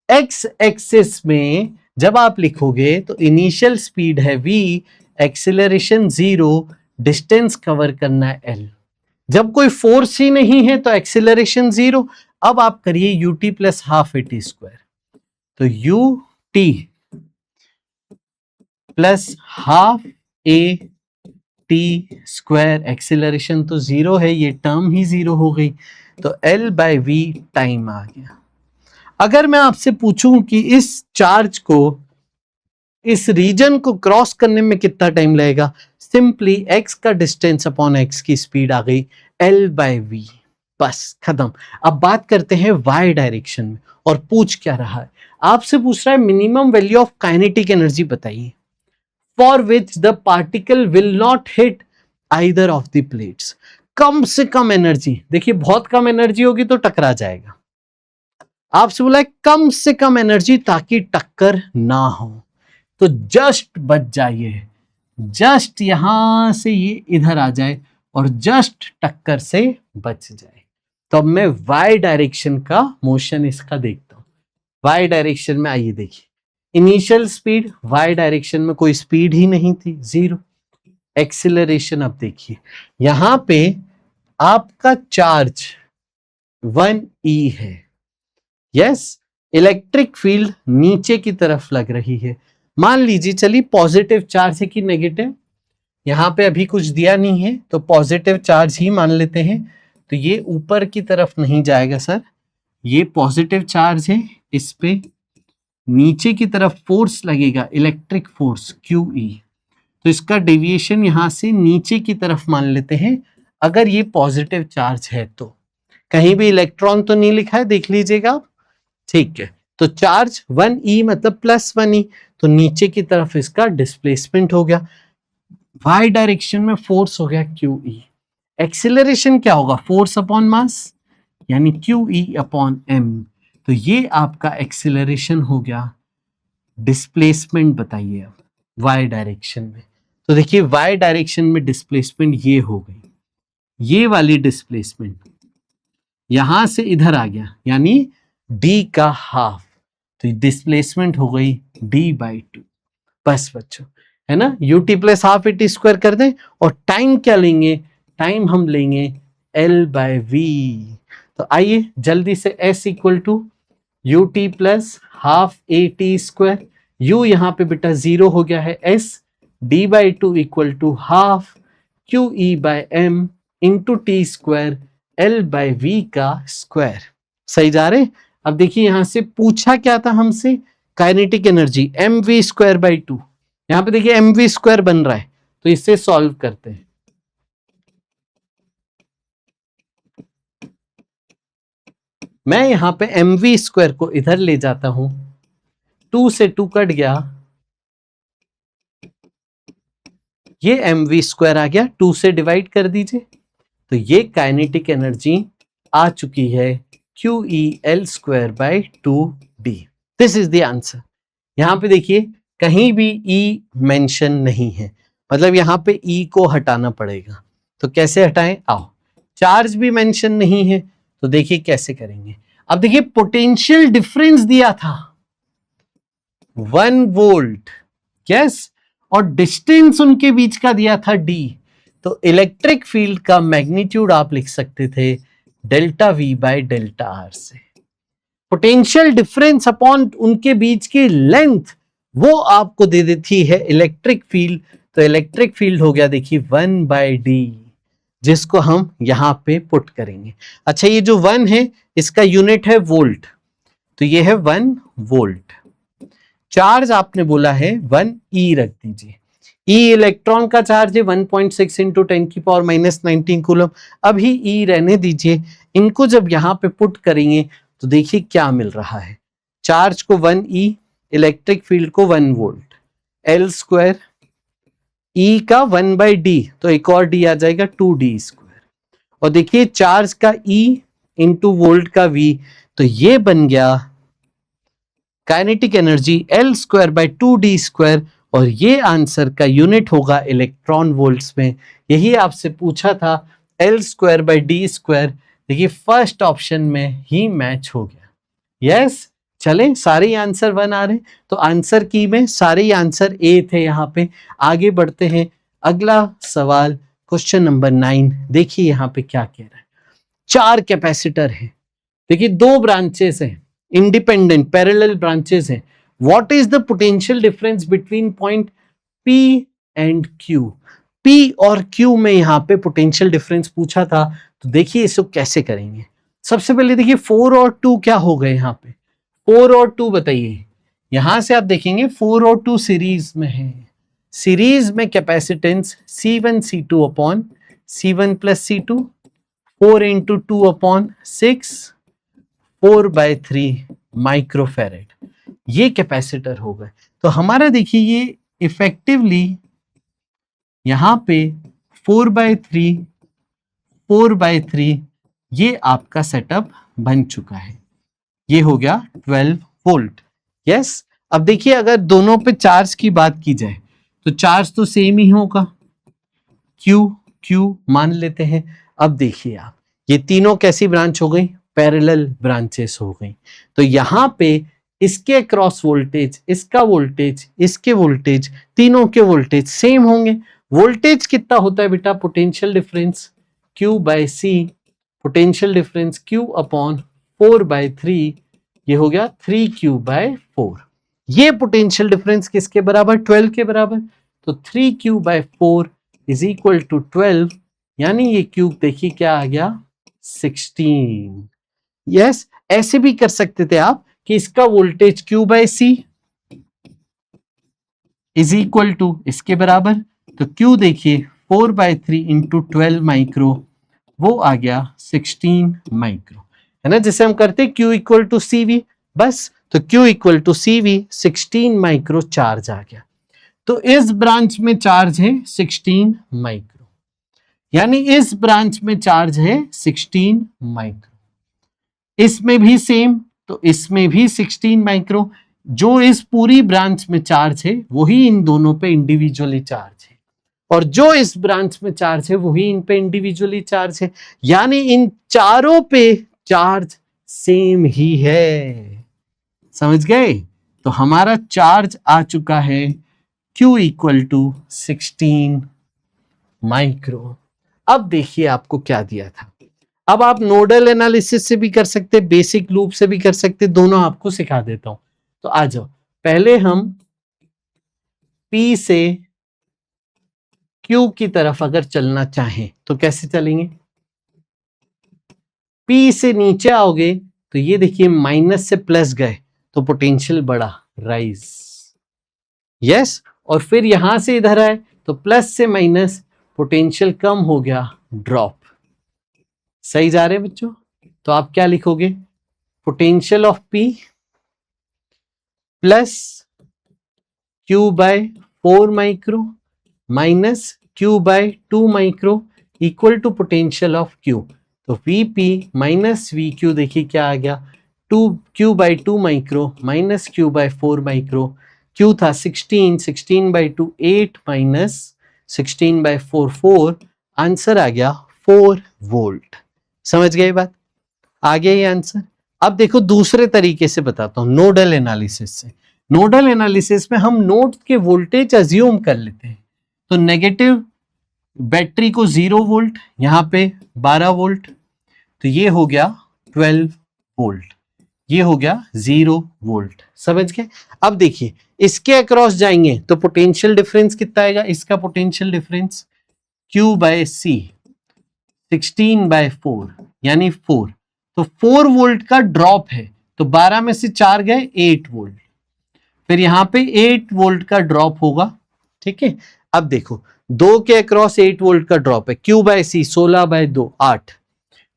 S1: x एक्सिस में जब आप लिखोगे तो इनिशियल स्पीड है v, एक्सीलरेशन 0, डिस्टेंस कवर करना है l। जब कोई फोर्स ही नहीं है तो एक्सीलरेशन 0। अब आप करिए ut प्लस हाफ at², तो ut plus half at², acceleration तो 0 है, ये टर्म ही 0 हो गई, तो l/v टाइम आ गया। अगर मैं आपसे पूछूं कि इस चार्ज को, इस रीजन को क्रॉस करने में कितना टाइम लगेगा, सिंपली x का डिस्टेंस अपॉन x की स्पीड आ गई l/v, बस खत्म। अब बात करते हैं y डायरेक्शन में, और पूछ क्या रहा है, आपसे पूछ रहा है minimum value of kinetic energy बताइए for which the particle will not hit either of the plates. कम से कम एनर्जी, देखिए बहुत कम एनर्जी होगी तो टकरा जाएगा, आपसे बोला है कम से कम एनर्जी ताकि टक्कर ना हो, तो जस्ट बच जाइए, जस्ट यहां से ये इधर आ जाए और जस्ट टक्कर से बच जाए। तो अब मैं वाई डायरेक्शन का मोशन इसका देखता हूं। वाई डायरेक्शन में आइए देखिए, इनिशियल स्पीड वाई डायरेक्शन में कोई स्पीड ही नहीं थी, जीरो। एक्सिलरेशन अब देखिए, यहां पे आपका चार्ज 1e है, यस। इलेक्ट्रिक फील्ड नीचे की तरफ लग रही है। मान लीजिए, चलिए पॉजिटिव चार्ज है कि नेगेटिव, यहां पे अभी कुछ दिया नहीं है तो पॉजिटिव चार्ज ही मान लेते हैं। तो ये ऊपर की तरफ नहीं जाएगा सर, ये पॉजिटिव चार्ज है, इस पे नीचे की तरफ फोर्स लगेगा, इलेक्ट्रिक फोर्स QE। तो इसका डेविएशन यहां से नीचे की तरफ मान लेते हैं, अगर ये पॉजिटिव चार्ज है तो। कहीं भी इलेक्ट्रॉन तो नहीं लिखा है, देख लीजिएगा, ठीक है। तो चार्ज 1e मतलब +1e, तो नीचे की तरफ इसका डिस्प्लेसमेंट हो गया, वाई डायरेक्शन में फोर्स हो गया QE। एक्सिलरेशन क्या होगा, फोर्स अपॉन मास, यानी QE अपॉन m। तो ये आपका एक्सिलरेशन हो गया। डिस्प्लेसमेंट बताइए अब वाई डायरेक्शन में, तो देखिए वाई डायरेक्शन में डिस्प्लेसमेंट ये हो गई, ये वाली डिस्प्लेसमेंट यहां से इधर आ गया, यानी d का हाफ, तो डिस्प्लेसमेंट हो गई d/2। बस बच्चों, है ना, ut plus half AT square कर दें, और टाइम क्या लेंगे, टाइम हम लेंगे L/v। तो आइए जल्दी से S equal to ut plus half AT square, u यहाँ पे बेटा 0 हो गया है, S d/2 equal to half QE/m into T square L/v का स्क्वायर। सही जा रहे। अब देखिए यहां से पूछा क्या था हमसे, काइनेटिक एनर्जी mv²/2। यहां पे देखिए mv² बन रहा है, तो इससे सॉल्व करते हैं। मैं यहां पे mv² को इधर ले जाता हूं, 2 से 2 कट गया, ये mv² आ गया, 2 से डिवाइड कर दीजिए, तो ये काइनेटिक एनर्जी आ चुकी है QEL²/2d। This is the answer. यहां पे देखिए कहीं भी E मेंशन नहीं है, मतलब यहां पे E को हटाना पड़ेगा। तो कैसे हटाएं, आओ। चार्ज भी मेंशन नहीं है, तो देखिए कैसे करेंगे। अब देखिए पोटेंशियल डिफरेंस दिया था 1 वोल्ट, यस, और डिस्टेंस उनके बीच का दिया था d। तो इलेक्ट्रिक फील्ड का मैग्नीट्यूड आप लिख सकते थे ΔV/ΔR से। पोटेंशियल डिफरेंस अपॉन उनके बीच की लेंथ, वो आपको दे देती है इलेक्ट्रिक फील्ड। तो इलेक्ट्रिक फील्ड हो गया देखिए 1/d, जिसको हम यहां पे पुट करेंगे। अच्छा, ये जो 1 है इसका यूनिट है वोल्ट, तो ये है 1 वोल्ट। चार्ज आपने बोला है 1e रख दीजिए, E इलेक्ट्रॉन का चार्ज है 1.6 इंटू 10⁻⁻19 कूलम। अभी E रहने दीजिए, इनको जब यहां पे पुट करेंगे तो देखिए क्या मिल रहा है। चार्ज को 1e, इलेक्ट्रिक फील्ड को 1 वोल्ट, L², E का 1/d, तो एक और d आ जाएगा 2d²। और देखिए चार्ज का E इंटू वोल्ट का V, तो ये बन गया काइनेटिक एनर्जी L²/2d², और ये आंसर का यूनिट होगा इलेक्ट्रॉन वोल्ट्स में। यही आपसे पूछा था L²/d²। देखिए फर्स्ट ऑप्शन में ही मैच हो गया, यस। चलें, सारे आंसर 1 आ रहे, तो आंसर की में सारे आंसर ए थे। यहाँ पे आगे बढ़ते हैं, अगला सवाल क्वेश्चन नंबर 9। देखिए यहाँ पे क्या कह रहा है। 4 कैपेसिटर है, देखिए 2 ब्रांचेस हैं, इंडिपेंडेंट पैरेलल ब्रांचेस हैं। What is the potential difference between point P and Q। P और Q में यहाँ पे पोटेंशियल डिफरेंस पूछा था, तो देखिए इसको कैसे करेंगे। सबसे पहले देखिए 4 और 2 क्या हो गए, यहाँ पे 4 और 2 बताइए। यहां से आप देखेंगे 4 और 2 सीरीज में है, सीरीज में capacitance C1 C2 upon C1 plus C2, 4 into 2 upon 6, 4/3 microfarad, ये कैपेसिटर हो गए। तो हमारा देखिए ये इफेक्टिवली यहां पे 4/3 ये आपका सेटअप बन चुका है। ये हो गया 12 वोल्ट। यस, अब देखिए अगर दोनों पे चार्ज की बात की जाए तो चार्ज तो सेम ही होगा, क्यू मान लेते हैं। अब देखिए आप, ये तीनों कैसी ब्रांच हो गई, पैरेलल ब्रांचेस हो गई। तो यहां पे इसके क्रॉस वोल्टेज, इसका वोल्टेज, इसके वोल्टेज, तीनों के वोल्टेज सेम होंगे। वोल्टेज कितना होता है बेटा, पोटेंशियल डिफरेंस Q बाय सी, पोटेंशियल डिफरेंस Q अपॉन 4/3, ये हो गया 3Q/4। ये पोटेंशियल डिफरेंस किसके बराबर, 12 के बराबर। तो 3Q/4 इज इक्वल टू 12, यानी ये क्यूब देखिए क्या आ गया, 16। यस, ऐसे भी कर सकते थे आप कि इसका voltage Q/C is equal to इसके बराबर, तो Q देखिए 4/3 इंटू 12 माइक्रो, वो आ गया 16 माइक्रो, है ना, जैसे हम करते Q इक्वल टू CV, बस। तो Q equal to CV 16 micro charge आ गया। तो इस ब्रांच में चार्ज है 16 माइक्रो, यानी इस ब्रांच में चार्ज है 16 माइक्रो। इसमें भी सेम, तो इसमें भी 16 माइक्रो। जो इस पूरी ब्रांच में चार्ज है वही इन दोनों पे इंडिविजुअली चार्ज है, और जो इस ब्रांच में चार्ज है वही इन पे इंडिविजुअली चार्ज है, यानी इन चारों पे चार्ज सेम ही है। समझ गए? तो हमारा चार्ज आ चुका है Q इक्वल टू 16 माइक्रो। अब देखिए आपको क्या दिया था। अब आप नोडल एनालिसिस से भी कर सकते, बेसिक लूप से भी कर सकते, दोनों आपको सिखा देता हूं। तो आ जाओ, पहले हम P से Q की तरफ अगर चलना चाहें तो कैसे चलेंगे। P से नीचे आओगे तो ये देखिए माइनस से प्लस गए तो पोटेंशियल बढ़ा, राइज। यस, और फिर यहां से इधर आए तो प्लस से माइनस, पोटेंशियल कम हो गया, ड्रॉप। सही जा रहे हैं बच्चों? तो आप क्या लिखोगे, potential of P plus Q/4 micro minus Q/2 micro equal to potential of Q। तो Vp माइनस VQ देखिए क्या आ गया, 2Q/2 micro minus Q/4 micro. Q था 16, 16/2 8 माइनस 16/4 4, आंसर आ गया 4 वोल्ट। समझ गए बात? आ गया ये आंसर। अब देखो दूसरे तरीके से बताता हूं, नोडल एनालिसिस से। नोडल एनालिसिस में हम नोड के वोल्टेज अज्यूम कर लेते हैं। तो नेगेटिव बैटरी को 0 वोल्ट, यहां पे 12 वोल्ट, तो ये हो गया 12 वोल्ट, ये हो गया 0 वोल्ट। समझ गए? अब देखिए इसके अक्रॉस जाएंगे तो पोटेंशियल डिफरेंस कितना आएगा, इसका पोटेंशियल डिफरेंस Q/C 16/4 यानी 4, तो 4 वोल्ट का ड्रॉप है, तो 12 में से 4 गए 8 वोल्ट, फिर यहां पे 8 वोल्ट का ड्रॉप होगा। ठीक है, अब देखो 2 के अक्रॉस 8 वोल्ट का ड्रॉप है, Q/C 16/2 8,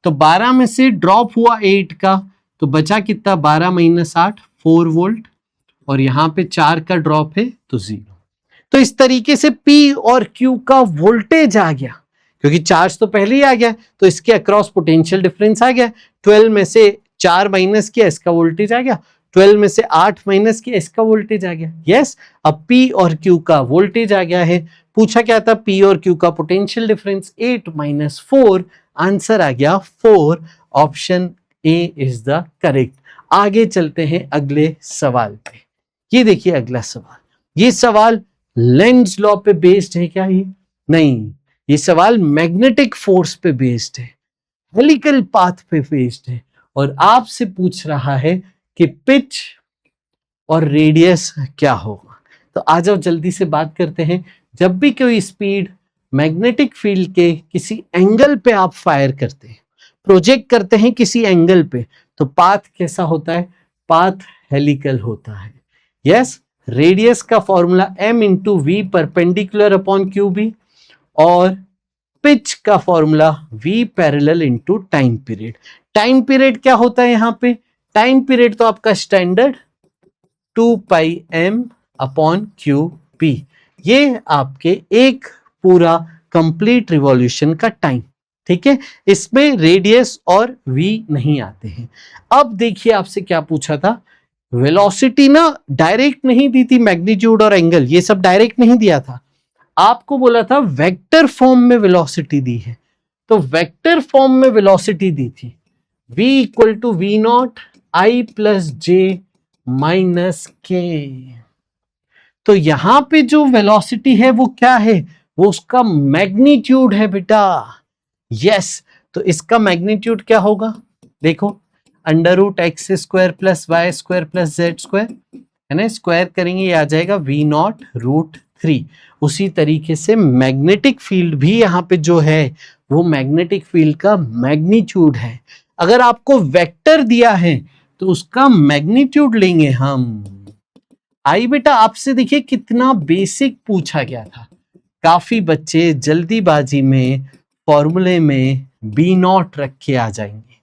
S1: तो 12 में से ड्रॉप हुआ 8 का, तो बचा कितना, 12 माइनस 8 4 वोल्ट, और यहां पे 4 का ड्रॉप है तो 0। तो इस तरीके से P और Q का वोल्टेज आ गया, क्योंकि चार्ज तो पहले ही आ गया, तो इसके अक्रॉस पोटेंशियल डिफरेंस आ गया। 12 में से 4 माइनस किया, इसका वोल्टेज आ गया। 12 में से 8 माइनस किया, इसका वोल्टेज आ गया। यस, अब P और Q का वोल्टेज आ गया है। पूछा क्या था, P और Q का पोटेंशियल डिफरेंस 8 माइनस 4, आंसर आ गया 4। Option A is the correct. आगे चलते हैं अगले सवाल पे। ये देखिए अगला सवाल, ये सवाल लेंज लॉ पे बेस्ड है क्या? ये नहीं, ये सवाल मैग्नेटिक फोर्स पे बेस्ड है, हेलिकल पाथ पे बेस्ड है, और आपसे पूछ रहा है कि पिच और रेडियस क्या होगा। तो आ जाओ जल्दी से बात करते हैं। जब भी कोई स्पीड मैग्नेटिक फील्ड के किसी एंगल पे आप फायर करते हैं, प्रोजेक्ट करते हैं किसी एंगल पे, तो पाथ कैसा होता है? पाथ हेलिकल होता है। यस, रेडियस का formula m into V perpendicular upon Q B, और पिच का formula v parallel into time period. Time period क्या होता है यहां पे? टाइम पीरियड तो आपका standard 2πm upon Q P, ये आपके एक पूरा कंप्लीट रिवॉल्यूशन का टाइम। ठीक है, इसमें रेडियस और v नहीं आते हैं। अब देखिए आपसे क्या पूछा था, वेलोसिटी ना डायरेक्ट नहीं दी थी, मैग्नीट्यूड और एंगल ये सब डायरेक्ट नहीं दिया था, आपको बोला था वेक्टर फॉर्म में वेलोसिटी दी है। तो वेक्टर फॉर्म में वेलोसिटी दी थी v equal to V naught I plus J minus K. तो यहां पे जो वेलोसिटी है वो क्या है, वो उसका मैग्नीट्यूड है बेटा। यस, तो इसका मैग्नीट्यूड क्या होगा, देखो under root X square plus Y square plus Z square, है ना, स्क्वायर करेंगे ये आ जाएगा वी नॉट रूट 3। उसी तरीके से मैग्नेटिक फील्ड भी यहाँ पे जो है वो मैग्नेटिक फील्ड का मैग्नीट्यूड है। अगर आपको वेक्टर दिया है तो उसका मैग्नीट्यूड लेंगे हम। आई बेटा आपसे देखिए कितना बेसिक पूछा गया था, काफी बच्चे जल्दीबाजी में फॉर्मूले में बी नॉट रख के आ जाएंगे,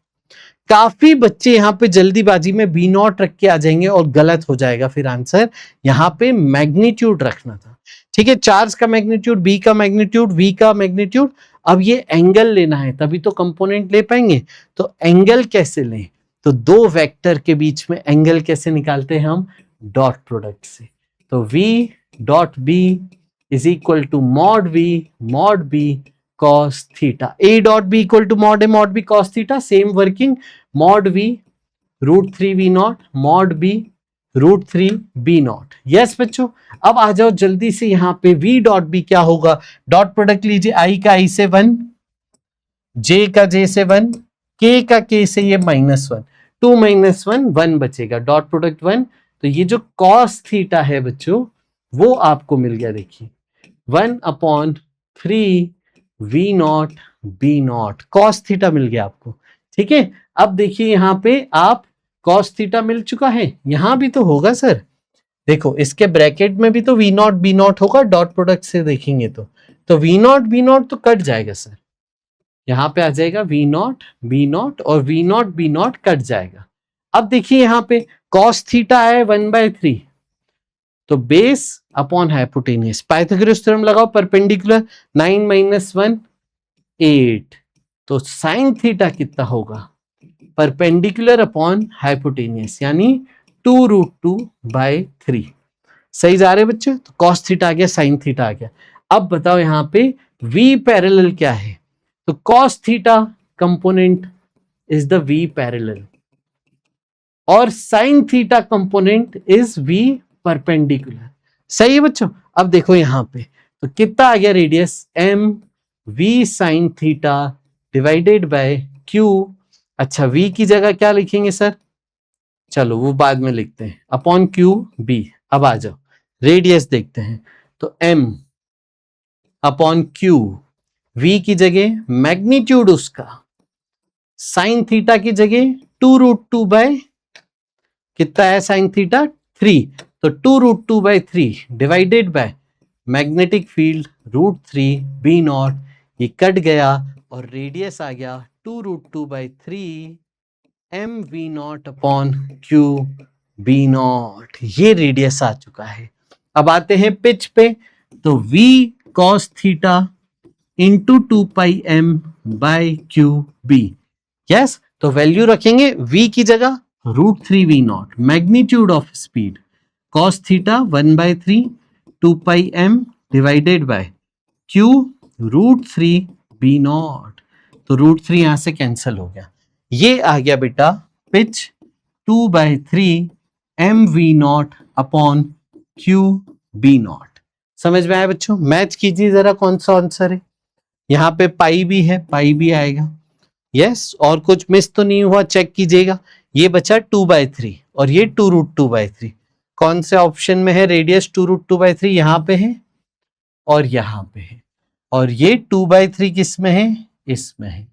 S1: काफी बच्चे यहाँ पे जल्दीबाजी में बी नॉट रख के आ जाएंगे और गलत हो जाएगा फिर आंसर। यहाँ पे मैग्नीट्यूड रखना था, ठीक है, चार्ज का मैग्नीट्यूड, बी का मैग्नीट्यूड, वी का मैग्नीट्यूड। अब ये एंगल लेना है तभी तो कंपोनेंट ले पाएंगे, तो एंगल कैसे लें, तो दो वेक्टर के बीच में एंगल कैसे निकालते हैं हम, डॉट प्रोडक्ट से। तो v dot b is equal to mod b cos theta, a dot b equal to mod b cos theta, same working, mod v root 3 v naught, mod b root 3 b naught. Yes बच्चों, अब आ जाओ जल्दी से यहाँ पे v dot b क्या होगा, dot product लीजिए, i का i से 1, j का j से 1, k का k से ये -1, 2 - 1 1 बचेगा, डॉट प्रोडक्ट 1। तो ये जो cos थीटा है बच्चों वो आपको मिल गया, देखिए 1/3 v naught b naught, cos theta मिल गया आपको, ठीक है। अब देखिए यहाँ पे आप cos थीटा मिल चुका है, यहां भी तो होगा सर, देखो इसके ब्रैकेट में भी तो v नॉट b नॉट होगा, डॉट प्रोडक्ट से देखेंगे तो v नॉट b नॉट तो कट जाएगा सर, यहाँ पे आ जाएगा v नॉट b नॉट और v naught b not cut जाएगा। अब देखिए यहाँ पे cos थीटा है 1/3, तो base upon hypotenuse, Pythagoras theorem लगाओ, परपेंडिकुलर 9 - 1 8, तो साइन थीटा कितना होगा, परपेंडिकुलर अपॉन हाइपोटेनियस यानी 2√2/3। सही जा रहे बच्चे, तो cos थीटा आ गया, साइन थीटा आ गया। अब बताओ यहाँ पे v पैरेलल क्या है, तो cos theta component is the v parallel और sine theta component is v perpendicular. सही है बच्चों, अब देखो यहाँ पे तो कितना आ गया radius, m v sine theta divided by q। अच्छा v की जगह क्या लिखेंगे सर, चलो वो बाद में लिखते हैं, अपॉन क्यू बी। अब आ जाओ रेडियस देखते हैं, तो m अपॉन क्यू, v की जगह मैग्नीट्यूड उसका, साइन थीटा की जगह 2√2 कितना है साइन थीटा 3, तो 2√2/3 divided by magnetic field √3 b not, ये कट गया और रेडियस आ गया 2√2/3 m v not upon q b not, ये रेडियस आ चुका है। अब आते हैं पिच पे, तो v cos theta into 2πm/q_b। Yes, तो वैल्यू रखेंगे v की जगह √3 v not, magnitude of speed, cos theta 1/3 2πm divided by q √3 b not, तो √3 यहां से कैंसिल हो गया, ये आ गया बेटा pitch 2/3 m v not upon q b not. समझ में आया बच्चों, मैच कीजिए जरा कौन सा आंसर है, यहाँ पे पाई भी है, पाई भी आएगा। यस, और कुछ मिस तो नहीं हुआ, चेक कीजिएगा, ये बचा 2/3 और ये 2√2/3, कौन से ऑप्शन में है रेडियस 2√2/3, यहाँ पे है और यहाँ पे है, और ये 2/3 किस में है, इसमें है,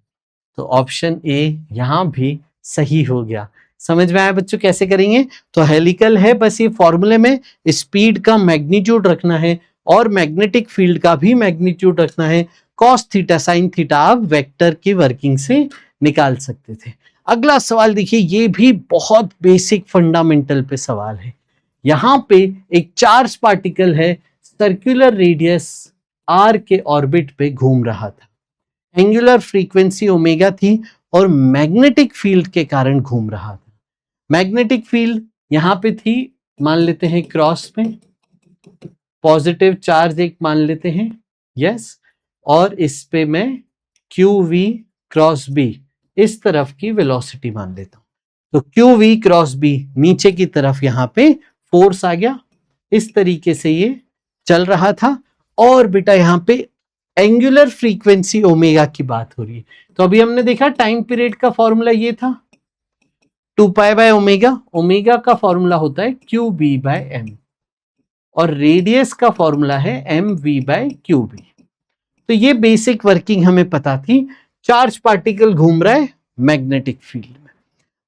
S1: तो ऑप्शन ए यहाँ भी सही हो गया। समझ में आया बच्चों कैसे करेंगे, तो हेलिकल है, बस ये फॉर्मूले में स्पीड का मैग्नीट्यूड रखना है और मैग्नेटिक फील्ड का भी मैग्नीट्यूड रखना है, cos थीटा साइन थीटा आप वेक्टर की वर्किंग से निकाल सकते थे। अगला सवाल देखिए, ये भी बहुत बेसिक फंडामेंटल पे सवाल है। यहाँ पे एक चार्ज पार्टिकल है, सर्कुलर रेडियस r के ऑर्बिट पे घूम रहा था, एंगुलर फ्रीक्वेंसी ओमेगा थी और मैग्नेटिक फील्ड के कारण घूम रहा था। मैग्नेटिक फील्ड यहां पे थी, मान लेते हैं क्रॉस में, पॉजिटिव चार्ज एक मान लेते हैं, यस, और इस पे मैं क्यू वी क्रॉस बी इस तरफ की वेलोसिटी मान लेता हूं। तो क्यू वी क्रॉस बी नीचे की तरफ यहां पे फोर्स आ गया, इस तरीके से ये चल रहा था। और बेटा यहां पे एंगुलर फ्रीक्वेंसी ओमेगा की बात हो रही है। तो अभी हमने देखा टाइम पीरियड का फॉर्मूला ये था 2 पाई बाय ओमेगा, ओमेगा का फॉर्मूला होता है क्यू बी बाय एम, और रेडियस का फॉर्मूला है M V by Q B. तो ये बेसिक वर्किंग हमें पता थी। चार्ज पार्टिकल घूम रहा है मैग्नेटिक फील्ड में।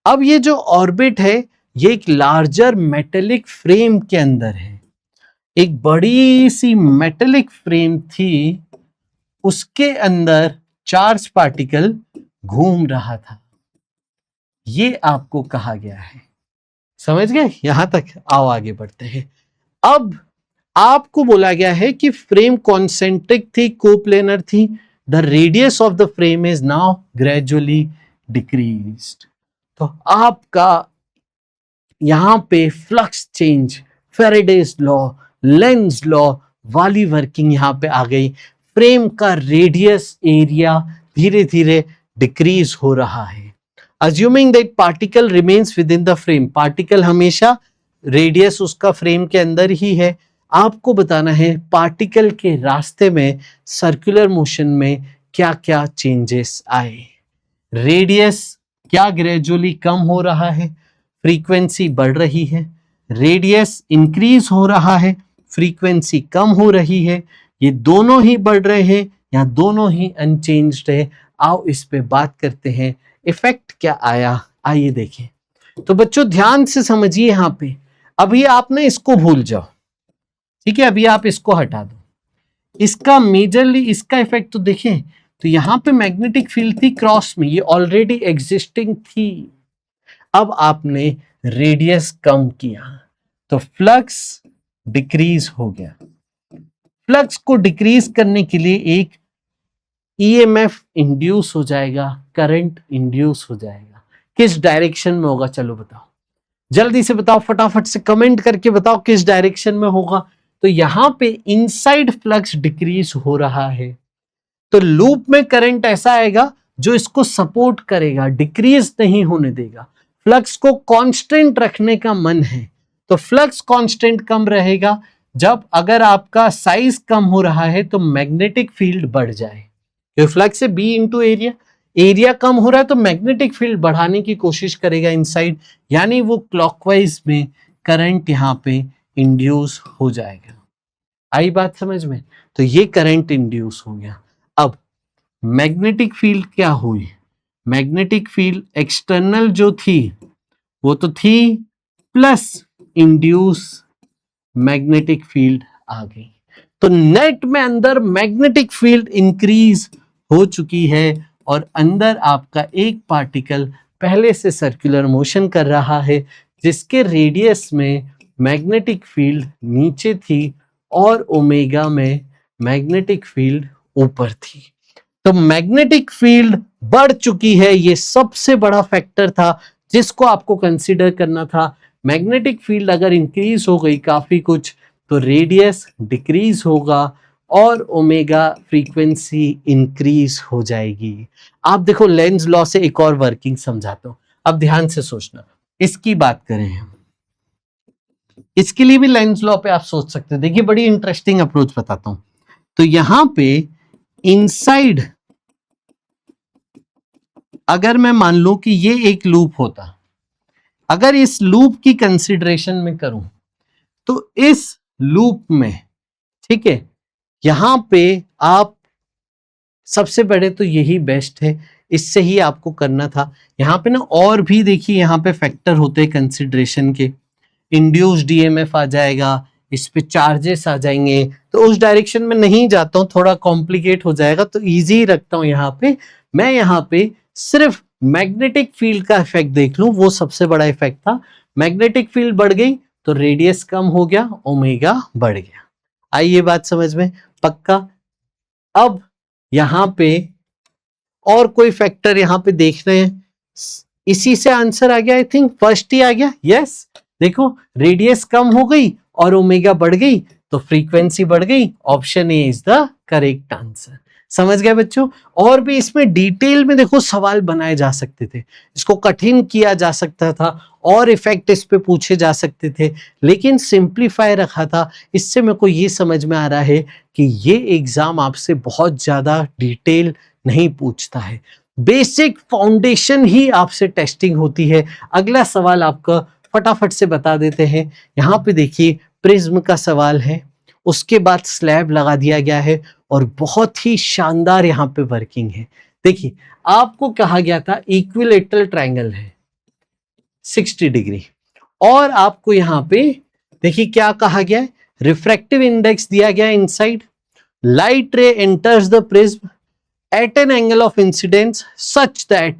S1: अब ये जो ऑर्बिट है ये एक लार्जर मेटेलिक फ्रेम के अंदर है। एक बड़ी सी मेटेलिक फ्रेम थी, उसके अंदर चार्ज पार्टिकल घूम रहा था, ये आपको कहा गया है। समझ गए यहां तक? आओ आगे बढ़ते हैं। अब आपको बोला गया है कि फ्रेम कॉन्सेंट्रिक थी, कोप्लेनर थी, the radius of the frame is now gradually decreased. तो आपका यहां पे flux change, Faraday's law, Lenz law वाली वर्किंग यहां पे आ गई। फ्रेम का रेडियस एरिया धीरे धीरे डिक्रीज हो रहा है। Assuming that particle remains with in the frame, particle हमेशा रेडियस उसका फ्रेम के अंदर ही है। आपको बताना है पार्टिकल के रास्ते में सर्कुलर मोशन में क्या क्या चेंजेस आए। रेडियस क्या ग्रेजुअली कम हो रहा है, फ्रीक्वेंसी बढ़ रही है। रेडियस इंक्रीज हो रहा है, फ्रीक्वेंसी कम हो रही है। ये दोनों ही बढ़ रहे हैं या दोनों ही अनचेंज्ड है। आओ इस पे बात करते हैं, इफेक्ट क्या आया, आइए देखें। तो बच्चों ध्यान से समझिए, यहां पे अभी आप ना इसको भूल जाओ, ठीक है, अभी आप इसको हटा दो। इसका मेजरली इसका इफेक्ट तो देखें, तो यहां पे मैग्नेटिक फील्ड थी क्रॉस में, ये ऑलरेडी एग्जिस्टिंग थी। अब आपने रेडियस कम किया तो फ्लक्स डिक्रीज हो गया। फ्लक्स को डिक्रीज करने के लिए एक ईएमएफ इंड्यूस हो जाएगा, करंट इंड्यूस हो जाएगा। किस डायरेक्शन में होगा, चलो बताओ, जल्दी से बताओ, फटाफट से कमेंट करके बताओ किस डायरेक्शन में होगा। तो यहां पे इनसाइड फ्लक्स डिक्रीज हो रहा है, तो लूप में करंट ऐसा आएगा जो इसको सपोर्ट करेगा, डिक्रीज नहीं होने देगा। फ्लक्स को कांस्टेंट रखने का मन है, तो फ्लक्स कांस्टेंट कम रहेगा। जब अगर आपका साइज कम हो रहा है तो मैग्नेटिक फील्ड बढ़ जाए, फ्लक्स से बी इंटू एरिया, एरिया कम हो रहा है तो मैग्नेटिक फील्ड बढ़ाने की कोशिश करेगा इनसाइड, यानी वो क्लॉकवाइज में करंट यहां पे इंड्यूस हो जाएगा। आई बात समझ में? तो ये करंट इंड्यूस हो गया। अब मैग्नेटिक फील्ड क्या हुई, मैग्नेटिक फील्ड एक्सटर्नल जो थी वो तो थी, प्लस इंड्यूस मैग्नेटिक फील्ड आ गई। तो नेट में अंदर मैग्नेटिक फील्ड इंक्रीज हो चुकी है और अंदर आपका एक पार्टिकल पहले से सर्कुलर मोशन कर रहा है जिसके रेडियस में मैग्नेटिक फील्ड नीचे थी और ओमेगा में मैग्नेटिक फील्ड ऊपर थी। तो मैग्नेटिक फील्ड बढ़ चुकी है, ये सबसे बड़ा फैक्टर था जिसको आपको कंसीडर करना था। मैग्नेटिक फील्ड अगर इंक्रीज हो गई काफी कुछ तो रेडियस डिक्रीज होगा और ओमेगा फ्रीक्वेंसी इंक्रीज हो जाएगी। आप देखो लेंज लॉ से एक और वर्किंग समझाता हूं, अब ध्यान से सोचना। इसकी बात करें हम, इसके लिए भी लेंज लॉ पे आप सोच सकते हैं। देखिए बड़ी इंटरेस्टिंग अप्रोच बताता हूं। तो यहां पे इनसाइड अगर मैं मान लूं कि ये एक लूप होता, अगर इस लूप की कंसीडरेशन में करूं तो इस लूप में, ठीक है, यहां पे आप सबसे बड़े तो यही बेस्ट है, इससे ही आपको करना था। यहां पे ना और भी देखिए यहां पे फैक्टर होते हैं कंसीडरेशन के, इंड्यूस्ड ईएमएफ आ जाएगा, इस पे चार्जेस आ जाएंगे, तो उस डायरेक्शन में नहीं जाता हूं, थोड़ा कॉम्प्लिकेट हो जाएगा, तो इजी रखता हूं। यहाँ पे मैं यहाँ पे सिर्फ मैग्नेटिक फील्ड का इफेक्ट देख लूं, वो सबसे बड़ा इफेक्ट था। मैग्नेटिक फील्ड बढ़ गई तो रेडियस कम हो गया, ओमेगा बढ़ गया। आई ये बात समझ में? पक्का? अब यहां पे और कोई फैक्टर यहाँ पे देख रहे हैं? इसी से आंसर आ गया, आई थिंक फर्स्ट ही आ गया। यस, देखो रेडियस कम हो गई और ओमेगा बढ़ गई तो फ्रीक्वेंसी बढ़ गई। Option A is the correct answer. समझ गए बच्चों? और भी इसमें डिटेल में देखो सवाल बनाए जा सकते थे, इसको कठिन किया जा सकता था और इफेक्ट इस पे पूछे जा सकते थे, लेकिन सिंप्लीफाई रखा था। इससे मेरे को ये समझ में आ रहा है कि ये एग्जाम आपसे बहुत ज्यादा डिटेल नहीं पूछता है, बेसिक फाउंडेशन ही आपसे टेस्टिंग होती है। अगला सवाल आपका फटाफट से बता देते हैं। यहाँ पे देखिए प्रिज्म का सवाल है, उसके बाद स्लैब लगा दिया गया है और बहुत ही शानदार यहाँ पे वर्किंग है। देखिए आपको कहा गया था इक्विलेटरल ट्रायंगल है 60 डिग्री, और आपको यहाँ पे देखिए क्या कहा गया है, रिफ्रैक्टिव इंडेक्स दिया गया है इनसाइड, लाइट रे enters the prism at an angle of incidence such that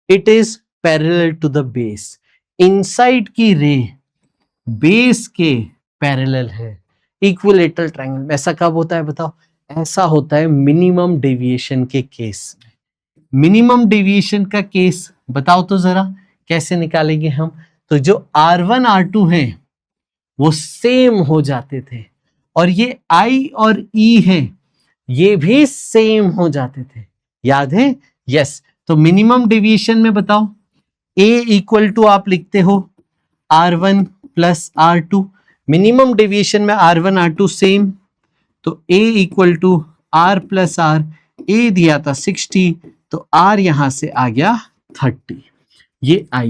S1: it is parallel to the base. Inside की रे बेस के पैरेलल है। इक्विलेटरल ट्रायंगल ऐसा कब होता है बताओ? ऐसा होता है मिनिमम डेविएशन के केस में। मिनिमम डेविएशन का केस बताओ तो जरा कैसे निकालेंगे हम? तो जो R1 R2 है वो सेम हो जाते थे, और ये I और E है ये भी सेम हो जाते थे, याद है? यस। तो मिनिमम डेविएशन में बताओ, A इक्वल टू आप लिखते हो R1 plus R2, minimum deviation में R1 R2 सेम, तो A equal to R plus R, A दिया था 60 तो R यहां से आ गया 30, ये I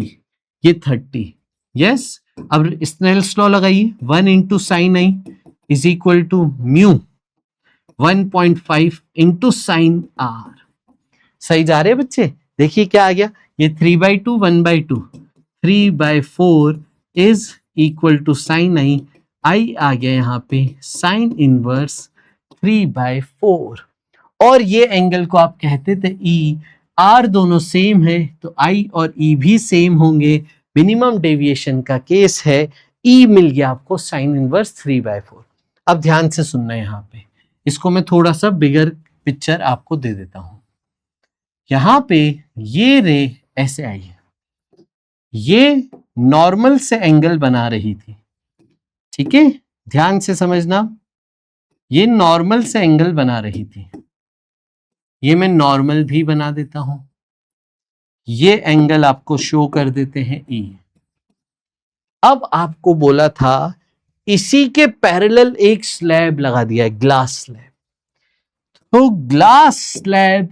S1: ये 30। यस, अब स्नेल्स लॉ लगाइए, 1 into sine I is equal to mu 1.5 into sine R. सही जा रहे हैं बच्चे? देखिए क्या आ गया, ये 3/2 1/2, 3/4 इज इक्वल टू साइन आई, आई आ गया यहाँ पे साइन इनवर्स 3/4, और ये एंगल को आप कहते थे ई। आर दोनों सेम है तो आई और ई भी सेम होंगे। मिनिमम डेविएशन का केस है, ई मिल गया आपको साइन इनवर्स 3/4। अब ध्यान से सुनना है यहाँ पे, इसको मैं थोड़ा सा बिगर पिक्चर आपको दे देता हूं। यहां पे ये रे ऐसे आई है, ये नॉर्मल से एंगल बना रही थी, ठीक है? ध्यान से समझना, ये नॉर्मल से एंगल बना रही थी, ये मैं नॉर्मल भी बना देता हूं, ये एंगल आपको शो कर देते हैं ई। अब आपको बोला था इसी के पैरेलल एक स्लैब लगा दिया है, ग्लास स्लैब, तो ग्लास स्लैब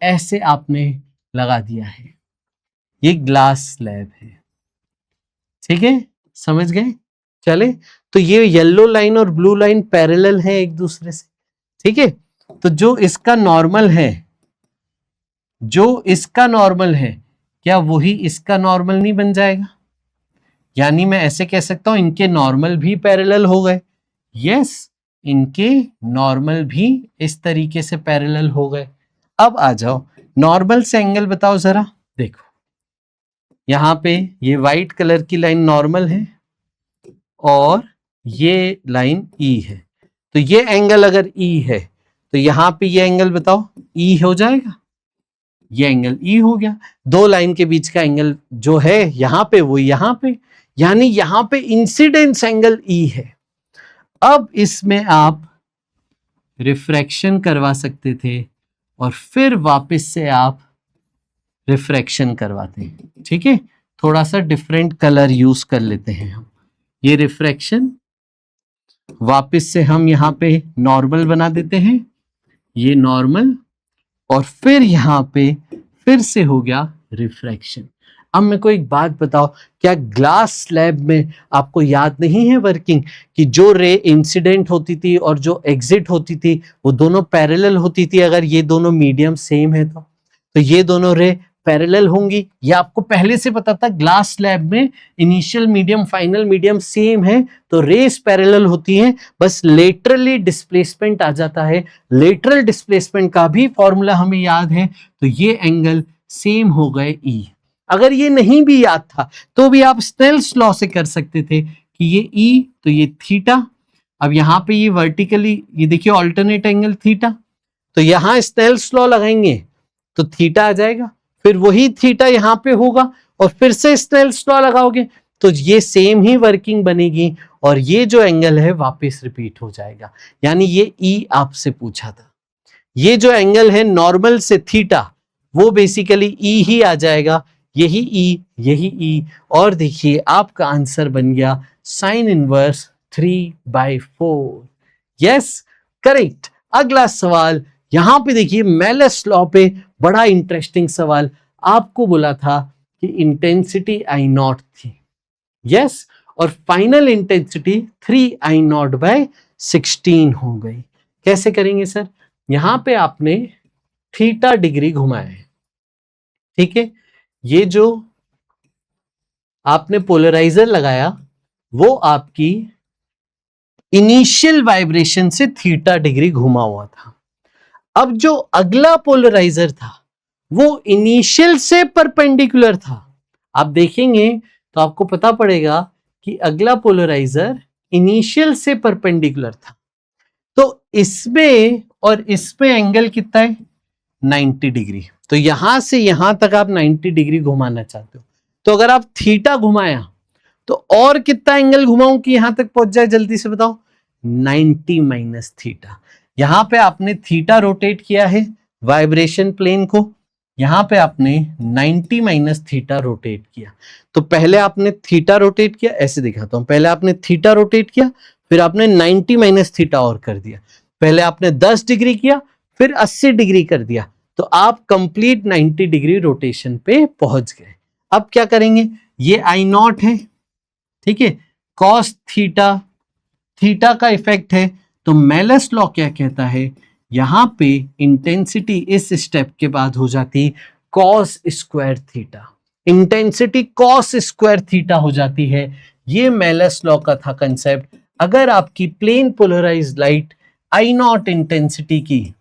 S1: ऐसे आपने लगा दिया है, ये ग्लास स्लैब है, ठीक है? समझ गए? चले, तो ये येलो लाइन और ब्लू लाइन पैरेलल है एक दूसरे से, ठीक है? तो जो इसका नॉर्मल है, जो इसका नॉर्मल है, क्या वही इसका नॉर्मल नहीं बन जाएगा? यानी मैं ऐसे कह सकता हूं इनके नॉर्मल भी पैरेलल हो गए। यस, इनके नॉर्मल भी इस तरीके से पैरेलल हो गए। अब आ जाओ नॉर्मल से एंगल बताओ जरा। देखो यहां पे ये व्हाइट कलर की लाइन नॉर्मल है और ये लाइन ई है, तो ये एंगल अगर ई है तो यहां पे ये एंगल बताओ ई हो जाएगा, ये एंगल ई हो गया। दो लाइन के बीच का एंगल जो है यहां पे वो यहां पे, यानी यहां पे इंसिडेंस एंगल ई है। अब इसमें आप रिफ्रैक्शन करवा सकते थे और फिर वापस से आप रिफ्रैक्शन करवाते हैं, ठीक है? थोड़ा सा डिफरेंट कलर यूज कर लेते हैं हम। ये रिफ्रैक्शन वापस से हम यहाँ पे नॉर्मल बना देते हैं, ये नॉर्मल, और फिर यहाँ पे फिर से हो गया रिफ्रैक्शन। अब मेरे को एक बात बताओ, क्या ग्लास स्लैब में आपको याद नहीं है वर्किंग कि जो रे इंसिडेंट होती थी और जो एग्जिट होती थी वो दोनों पैरेलल होती थी? अगर ये दोनों मीडियम सेम है तो ये दोनों रे पैरेलल होंगी। ये आपको पहले से पता था, ग्लास स्लैब में initial medium final medium same है तो रेस पैरेलल होती हैं, बस लेटरली डिस्प्लेसमेंट आ जाता है। लेटरल डिस्प्लेसमेंट का भी फॉर्मूला हमें याद है, तो ये एंगल सेम हो गए ई। अगर ये नहीं भी याद था तो भी आप स्नेल्स लॉ से कर सकते थे कि ये ई तो ये थीटा, अब यहाँ पे ये वर्टिकली ये देखिए ऑल्टरनेट एंगल थीटा, तो यहाँ स्नेल्स लॉ लगाएंगे तो थीटा आ जाएगा, फिर वही थीटा यहां पे होगा और फिर से स्नेल्स लॉ लगाओगे तो ये सेम ही वर्किंग बनेगी और ये जो एंगल है वापस रिपीट हो जाएगा। यानी ये ई आपसे पूछा था, ये जो एंगल है नॉर्मल से थीटा वो बेसिकली ई ही आ जाएगा, यही ई यही ई, और देखिए आपका आंसर बन गया साइन इनवर्स 3/4। Yes correct. अगला सवाल यहां पे देखिए मेलस लॉ पे बड़ा इंटरेस्टिंग सवाल, आपको बोला था कि इंटेंसिटी आई नॉट थी, यस, और फाइनल इंटेंसिटी 3I0/16 हो गई। कैसे करेंगे सर? यहां पे आपने थीटा डिग्री घुमाया है, ठीक है, ये जो आपने पोलराइजर लगाया वो आपकी इनिशियल वाइब्रेशन से थीटा डिग्री घुमा हुआ था। अब जो अगला पोलराइजर था वो इनिशियल से परपेंडिकुलर था। आप देखेंगे तो आपको पता पड़ेगा कि अगला पोलराइजर इनिशियल से परपेंडिकुलर था, तो इसमें और इसमें एंगल कितना है 90 डिग्री। तो यहां से यहां तक आप 90 डिग्री घुमाना चाहते हो, तो अगर आप थीटा घुमाया तो और कितना एंगल घुमाऊं कि यहां तक पहुंच जाए, जल्दी से बताओ। 90 माइनस थीटा। यहां पे आपने थीटा रोटेट किया है वाइब्रेशन प्लेन को, यहां पे आपने 90 माइनस थीटा रोटेट किया। तो पहले आपने थीटा रोटेट किया, ऐसे दिखाता हूं, पहले आपने थीटा रोटेट किया, फिर आपने 90 माइनस थीटा और कर दिया, पहले आपने 10 डिग्री किया, फिर 80 डिग्री कर दिया, तो आप कंप्लीट 90 डिग्री रोटेशन पे पहुंच गए। अब क्या करेंगे, ये आई नॉट है, ठीक है, कॉस थीटा, थीटा का इफेक्ट है, तो मेलस लॉ क्या कहता है, यहां पे इंटेंसिटी इस स्टेप के बाद हो जाती cos square theta, intensity cos square theta हो जाती है। ये मेलस लॉ का था कंसेप्ट। अगर आपकी plane polarised light I naught intensity की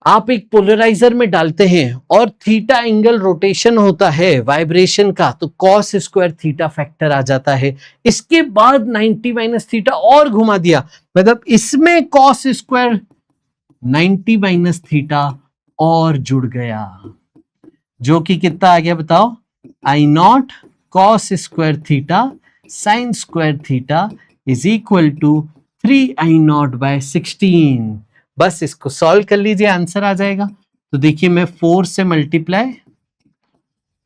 S1: आप एक पोलराइजर में डालते हैं और थीटा एंगल रोटेशन होता है वाइब्रेशन का, तो कॉस स्क्वायर थीटा फैक्टर आ जाता है। इसके बाद 90 माइनस थीटा और घुमा दिया, मतलब इसमें कॉस स्क्वायर 90 माइनस थीटा और जुड़ गया, जो कि कितना आ गया बताओ, I naught cos square theta sine square theta is equal to 3I0/16। बस इसको सॉल्व कर लीजिए, आंसर आ जाएगा। तो देखिए मैं 4 से मल्टीप्लाई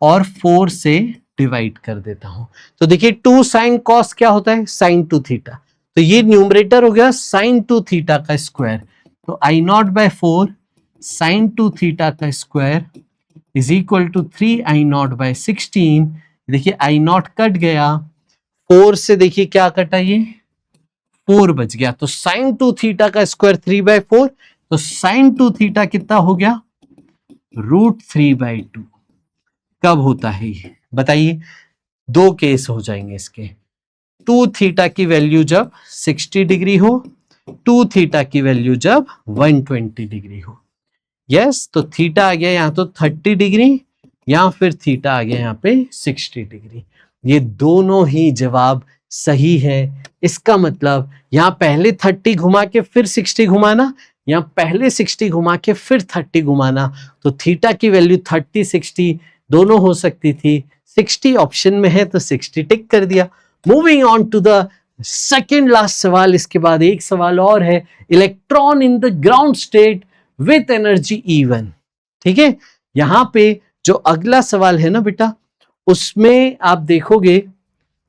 S1: और 4 से डिवाइड कर देता हूं, तो देखिए 2 साइन कॉस क्या होता है, साइन 2 थीटा, तो ये न्यूमरेटर हो गया साइन 2 थीटा का स्क्वायर, तो I0/4 साइन 2 थीटा का square is equal to 3I0/16। देखिए I0 कट गया, 4 से देखिए क्या कटा, ये 4 बच गया, तो साइन 2 थीटा का स्क्वायर 3/4, तो साइन 2 थीटा कितना हो गया, √3/2। कब होता है ये बताइए, दो केस हो जाएंगे इसके, 2 थीटा की वैल्यू जब 60 डिग्री हो, 2 थीटा की वैल्यू जब 120 डिग्री हो। यस, तो थीटा आ गया यहाँ तो 30 डिग्री, या फिर थीटा आ गया यहाँ पे 60 डिग्री। ये दोनों ही जवाब सही है। इसका मतलब यहाँ पहले 30 घुमा के फिर 60 घुमाना, या पहले 60 घुमा के फिर 30 घुमाना, तो थीटा की वैल्यू 30 60 दोनों हो सकती थी। 60 ऑप्शन में है तो 60 टिक कर दिया। Moving on to the second last सवाल, इसके बाद एक सवाल और है, electron in the ground state with energy E1। ठीक है, यहां पे जो अगला सवाल है ना बेटा, उसमें आप देखोगे,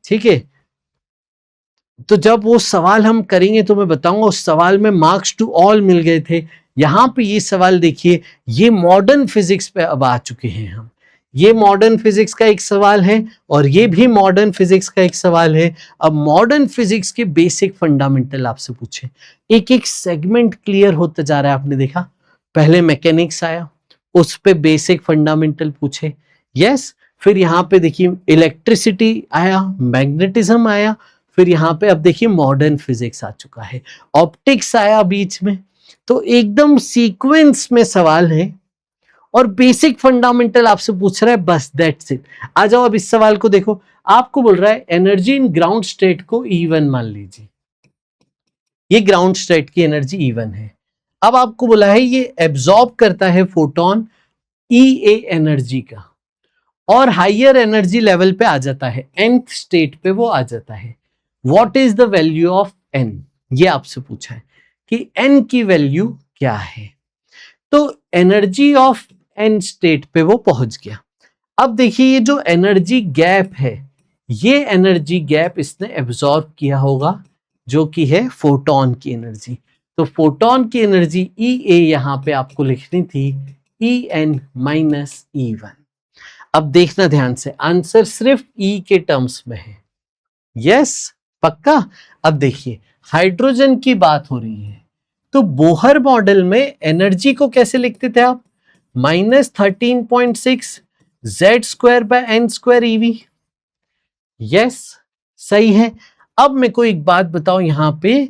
S1: ठीक है, तो जब वो सवाल हम करेंगे तो मैं बताऊंगा, उस सवाल में मार्क्स टू ऑल मिल गए थे। यहां पे ये सवाल देखिए, ये मॉडर्न फिजिक्स पे अब आ चुके हैं हम, ये मॉडर्न फिजिक्स का एक सवाल है और ये भी मॉडर्न फिजिक्स का एक सवाल है। अब मॉडर्न फिजिक्स के बेसिक फंडामेंटल आपसे पूछे, एक एक सेगमेंट क्लियर होता जा रहा है। आपने देखा पहले मैकेनिक्स आया, उस पे बेसिक फंडामेंटल पूछे, यस, फिर यहाँ पे देखिए इलेक्ट्रिसिटी आया, मैग्नेटिज्म आया, फिर यहाँ पे अब देखिए मॉडर्न फिजिक्स आ चुका है, ऑप्टिक्स आया बीच में। तो एकदम सीक्वेंस में सवाल है और बेसिक फंडामेंटल आपसे पूछ रहा है, बस दैट्स इट। आ जाओ अब इस सवाल को देखो, आपको बोल रहा है एनर्जी इन ग्राउंड स्टेट को E1 मान लीजिए, ये ग्राउंड स्टेट की एनर्जी E1 है। अब आपको बोला है ये एब्जॉर्ब करता है फोटोन ईए एनर्जी का और हाइयर एनर्जी लेवल पे आ जाता है, nth स्टेट पे वो आ जाता है। What is the value of n, ये आपसे पूछा है कि n की वैल्यू क्या है। तो एनर्जी ऑफ n स्टेट पे वो पहुंच गया। अब देखिए ये जो एनर्जी गैप है, ये एनर्जी गैप इसने एब्जॉर्ब किया होगा, जो कि है फोटोन की एनर्जी। तो फोटोन की एनर्जी ई ए यहां पे आपको लिखनी थी E N minus E one. अब देखना ध्यान से, आंसर सिर्फ ई के टर्म्स में है। यस, पक्का। अब देखिए हाइड्रोजन की बात हो रही है, तो बोहर मॉडल में एनर्जी को कैसे लिखते थे आप, -13.6 Z square by N square eV. Yes, सही है। अब मेरे को एक बात बताओ, यहां पे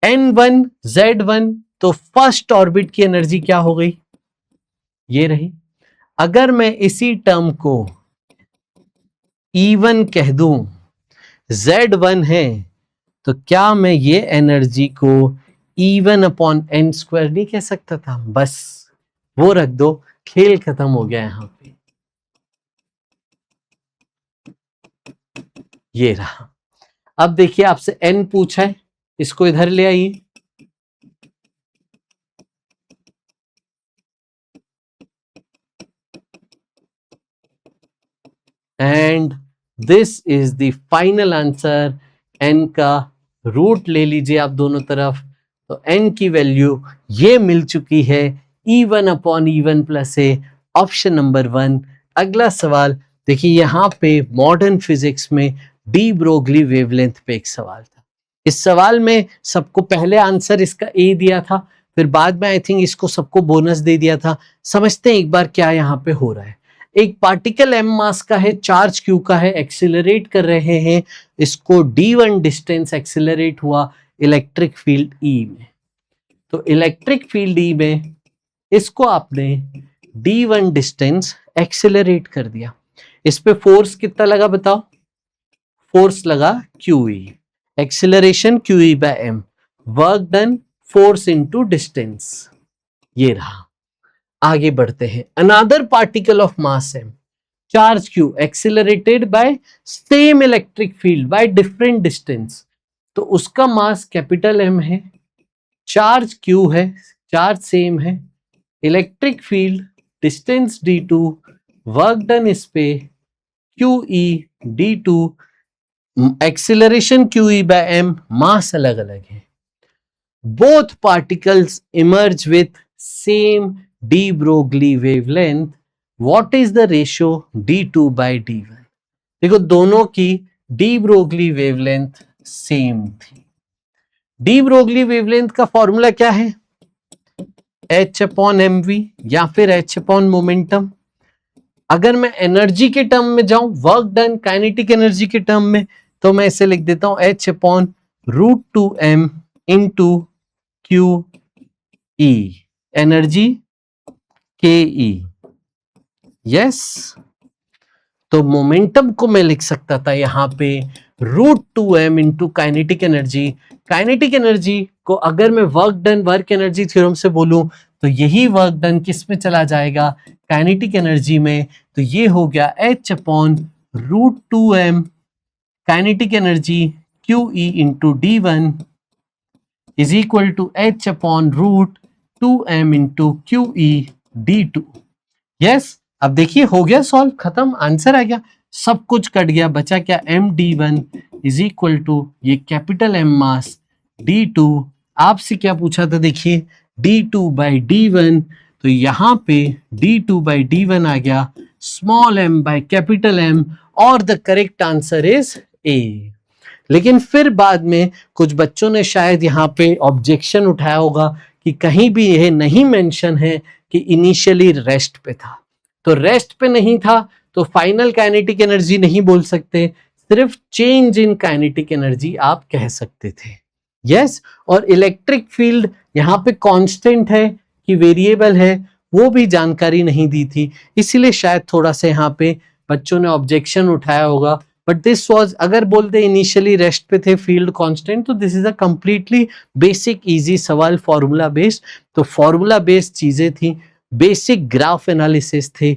S1: N1 Z1, तो फर्स्ट ऑर्बिट की एनर्जी क्या हो गई, ये रही। अगर मैं इसी टर्म को E1 कह दूं, Z1 है, तो क्या मैं ये एनर्जी को E1 अपॉन एन स्क्वायर नहीं कह सकता था? बस वो रख दो, खेल खत्म हो गया यहां पे। ये रहा। अब देखिए आपसे n पूछा है, इसको इधर ले आइए। And this is the final answer. n का रूट ले लीजिए आप दोनों तरफ, तो n की वैल्यू ये मिल चुकी है E1 अपॉन E1 प्लस ए, ऑप्शन नंबर 1। अगला सवाल देखिए, यहां पे मॉडर्न फिजिक्स में डी ब्रोगली वेवलेंथ पे एक सवाल था। इस सवाल में सबको पहले आंसर इसका ए दिया था, फिर बाद में आई थिंक इसको सबको बोनस दे दिया था। समझते हैं एक बार क्या यहाँ पे हो रहा है। एक पार्टिकल m मास का है, चार्ज q का है, एक्सिलरेट कर रहे हैं, इसको d1 डिस्टेंस एक्सिलरेट हुआ इलेक्ट्रिक फील्ड E में। तो इलेक्ट्रिक फील्ड E में इसको आपने d1 डिस्टेंस एक्सिलरेट कर दिया। इस पे फोर्स कितना लगा बताओ, फोर्स लगा QE, acceleration QE by m, work done force into distance, ये रहा। आगे बढ़ते हैं, another particle of mass m, charge q, accelerated by same electric field by different distance, तो उसका मास कैपिटल M है, चार्ज q है, चार्ज सेम है, electric field distance d2, work done इस पे QE d2, acceleration QE by m, mass अलग अलग है। Both particles emerge with same de Broglie wavelength, what is the ratio d2 by d1? देखो दोनों की de Broglie wavelength सेम थी। de Broglie wavelength का फॉर्मूला क्या है, h अपॉन mv या फिर h अपॉन मोमेंटम। अगर मैं एनर्जी के टर्म में जाऊं, वर्क डन काइनेटिक एनर्जी के टर्म में, तो मैं इसे लिख देता हूं h upon √2m into QE, energy KE। Yes, तो मोमेंटम को मैं लिख सकता था यहां पे √2m into kinetic energy. Kinetic energy को अगर मैं वर्क एनर्जी थ्योरम से बोलूं, तो यही वर्क डन किस में चला जाएगा, काइनेटिक एनर्जी में। तो ये हो गया h upon √2m kinetic energy QE into d1 is equal to h upon √2m into QE d2। Yes, अब देखिए हो गया सॉल्व, खत्म, आंसर आ गया, सब कुछ कट गया, बचा क्या, md1 इज इक्वल टू ये कैपिटल M मास d2। आपसे क्या पूछा था, देखिए d2 बाई d1, तो यहां पे d2 बाई d1 आ गया small m by capital M, और the correct answer is A। लेकिन फिर बाद में कुछ बच्चों ने शायद यहाँ पे ऑब्जेक्शन उठाया होगा कि कहीं भी यह नहीं मेंशन है कि इनिशियली रेस्ट पे था। तो रेस्ट पे नहीं था तो फाइनल काइनेटिक एनर्जी नहीं बोल सकते, सिर्फ चेंज इन काइनेटिक एनर्जी आप कह सकते थे। यस, और इलेक्ट्रिक फील्ड यहाँ पे कांस्टेंट है कि वेरिएबल है, वो भी जानकारी नहीं दी थी, इसीलिए शायद थोड़ा सा यहाँ पे बच्चों ने ऑब्जेक्शन उठाया होगा बट दिस वाज, अगर बोलते इनिशियली रेस्ट पे थे, फील्ड कांस्टेंट, तो this is a completely basic easy सवाल, फॉर्मूला बेस्ड। तो फॉर्मूला बेस्ड चीजें थी, बेसिक ग्राफ एनालिसिस थे,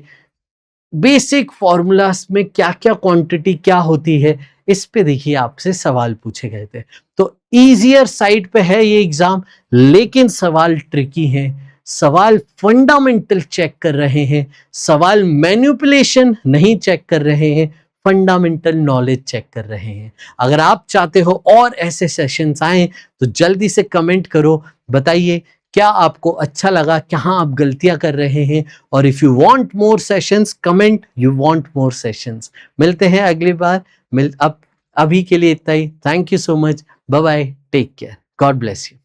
S1: बेसिक फॉर्मूलास में क्या क्या क्वांटिटी क्या होती है, इस पे देखिए आपसे सवाल पूछे गए थे। तो इजियर साइड पे है ये एग्जाम, लेकिन सवाल ट्रिकी है, सवाल फंडामेंटल चेक कर रहे हैं, सवाल मैनिपुलेशन नहीं चेक कर रहे हैं, फंडामेंटल नॉलेज चेक कर रहे हैं। अगर आप चाहते हो और ऐसे सेशंस आए तो जल्दी से कमेंट करो, बताइए क्या आपको अच्छा लगा, कहाँ आप गलतियां कर रहे हैं, और if you want more sessions comment you want more sessions. मिलते हैं अगली बार। अभी के लिए इतना ही। Thank you so much, bye bye, take care, God bless you.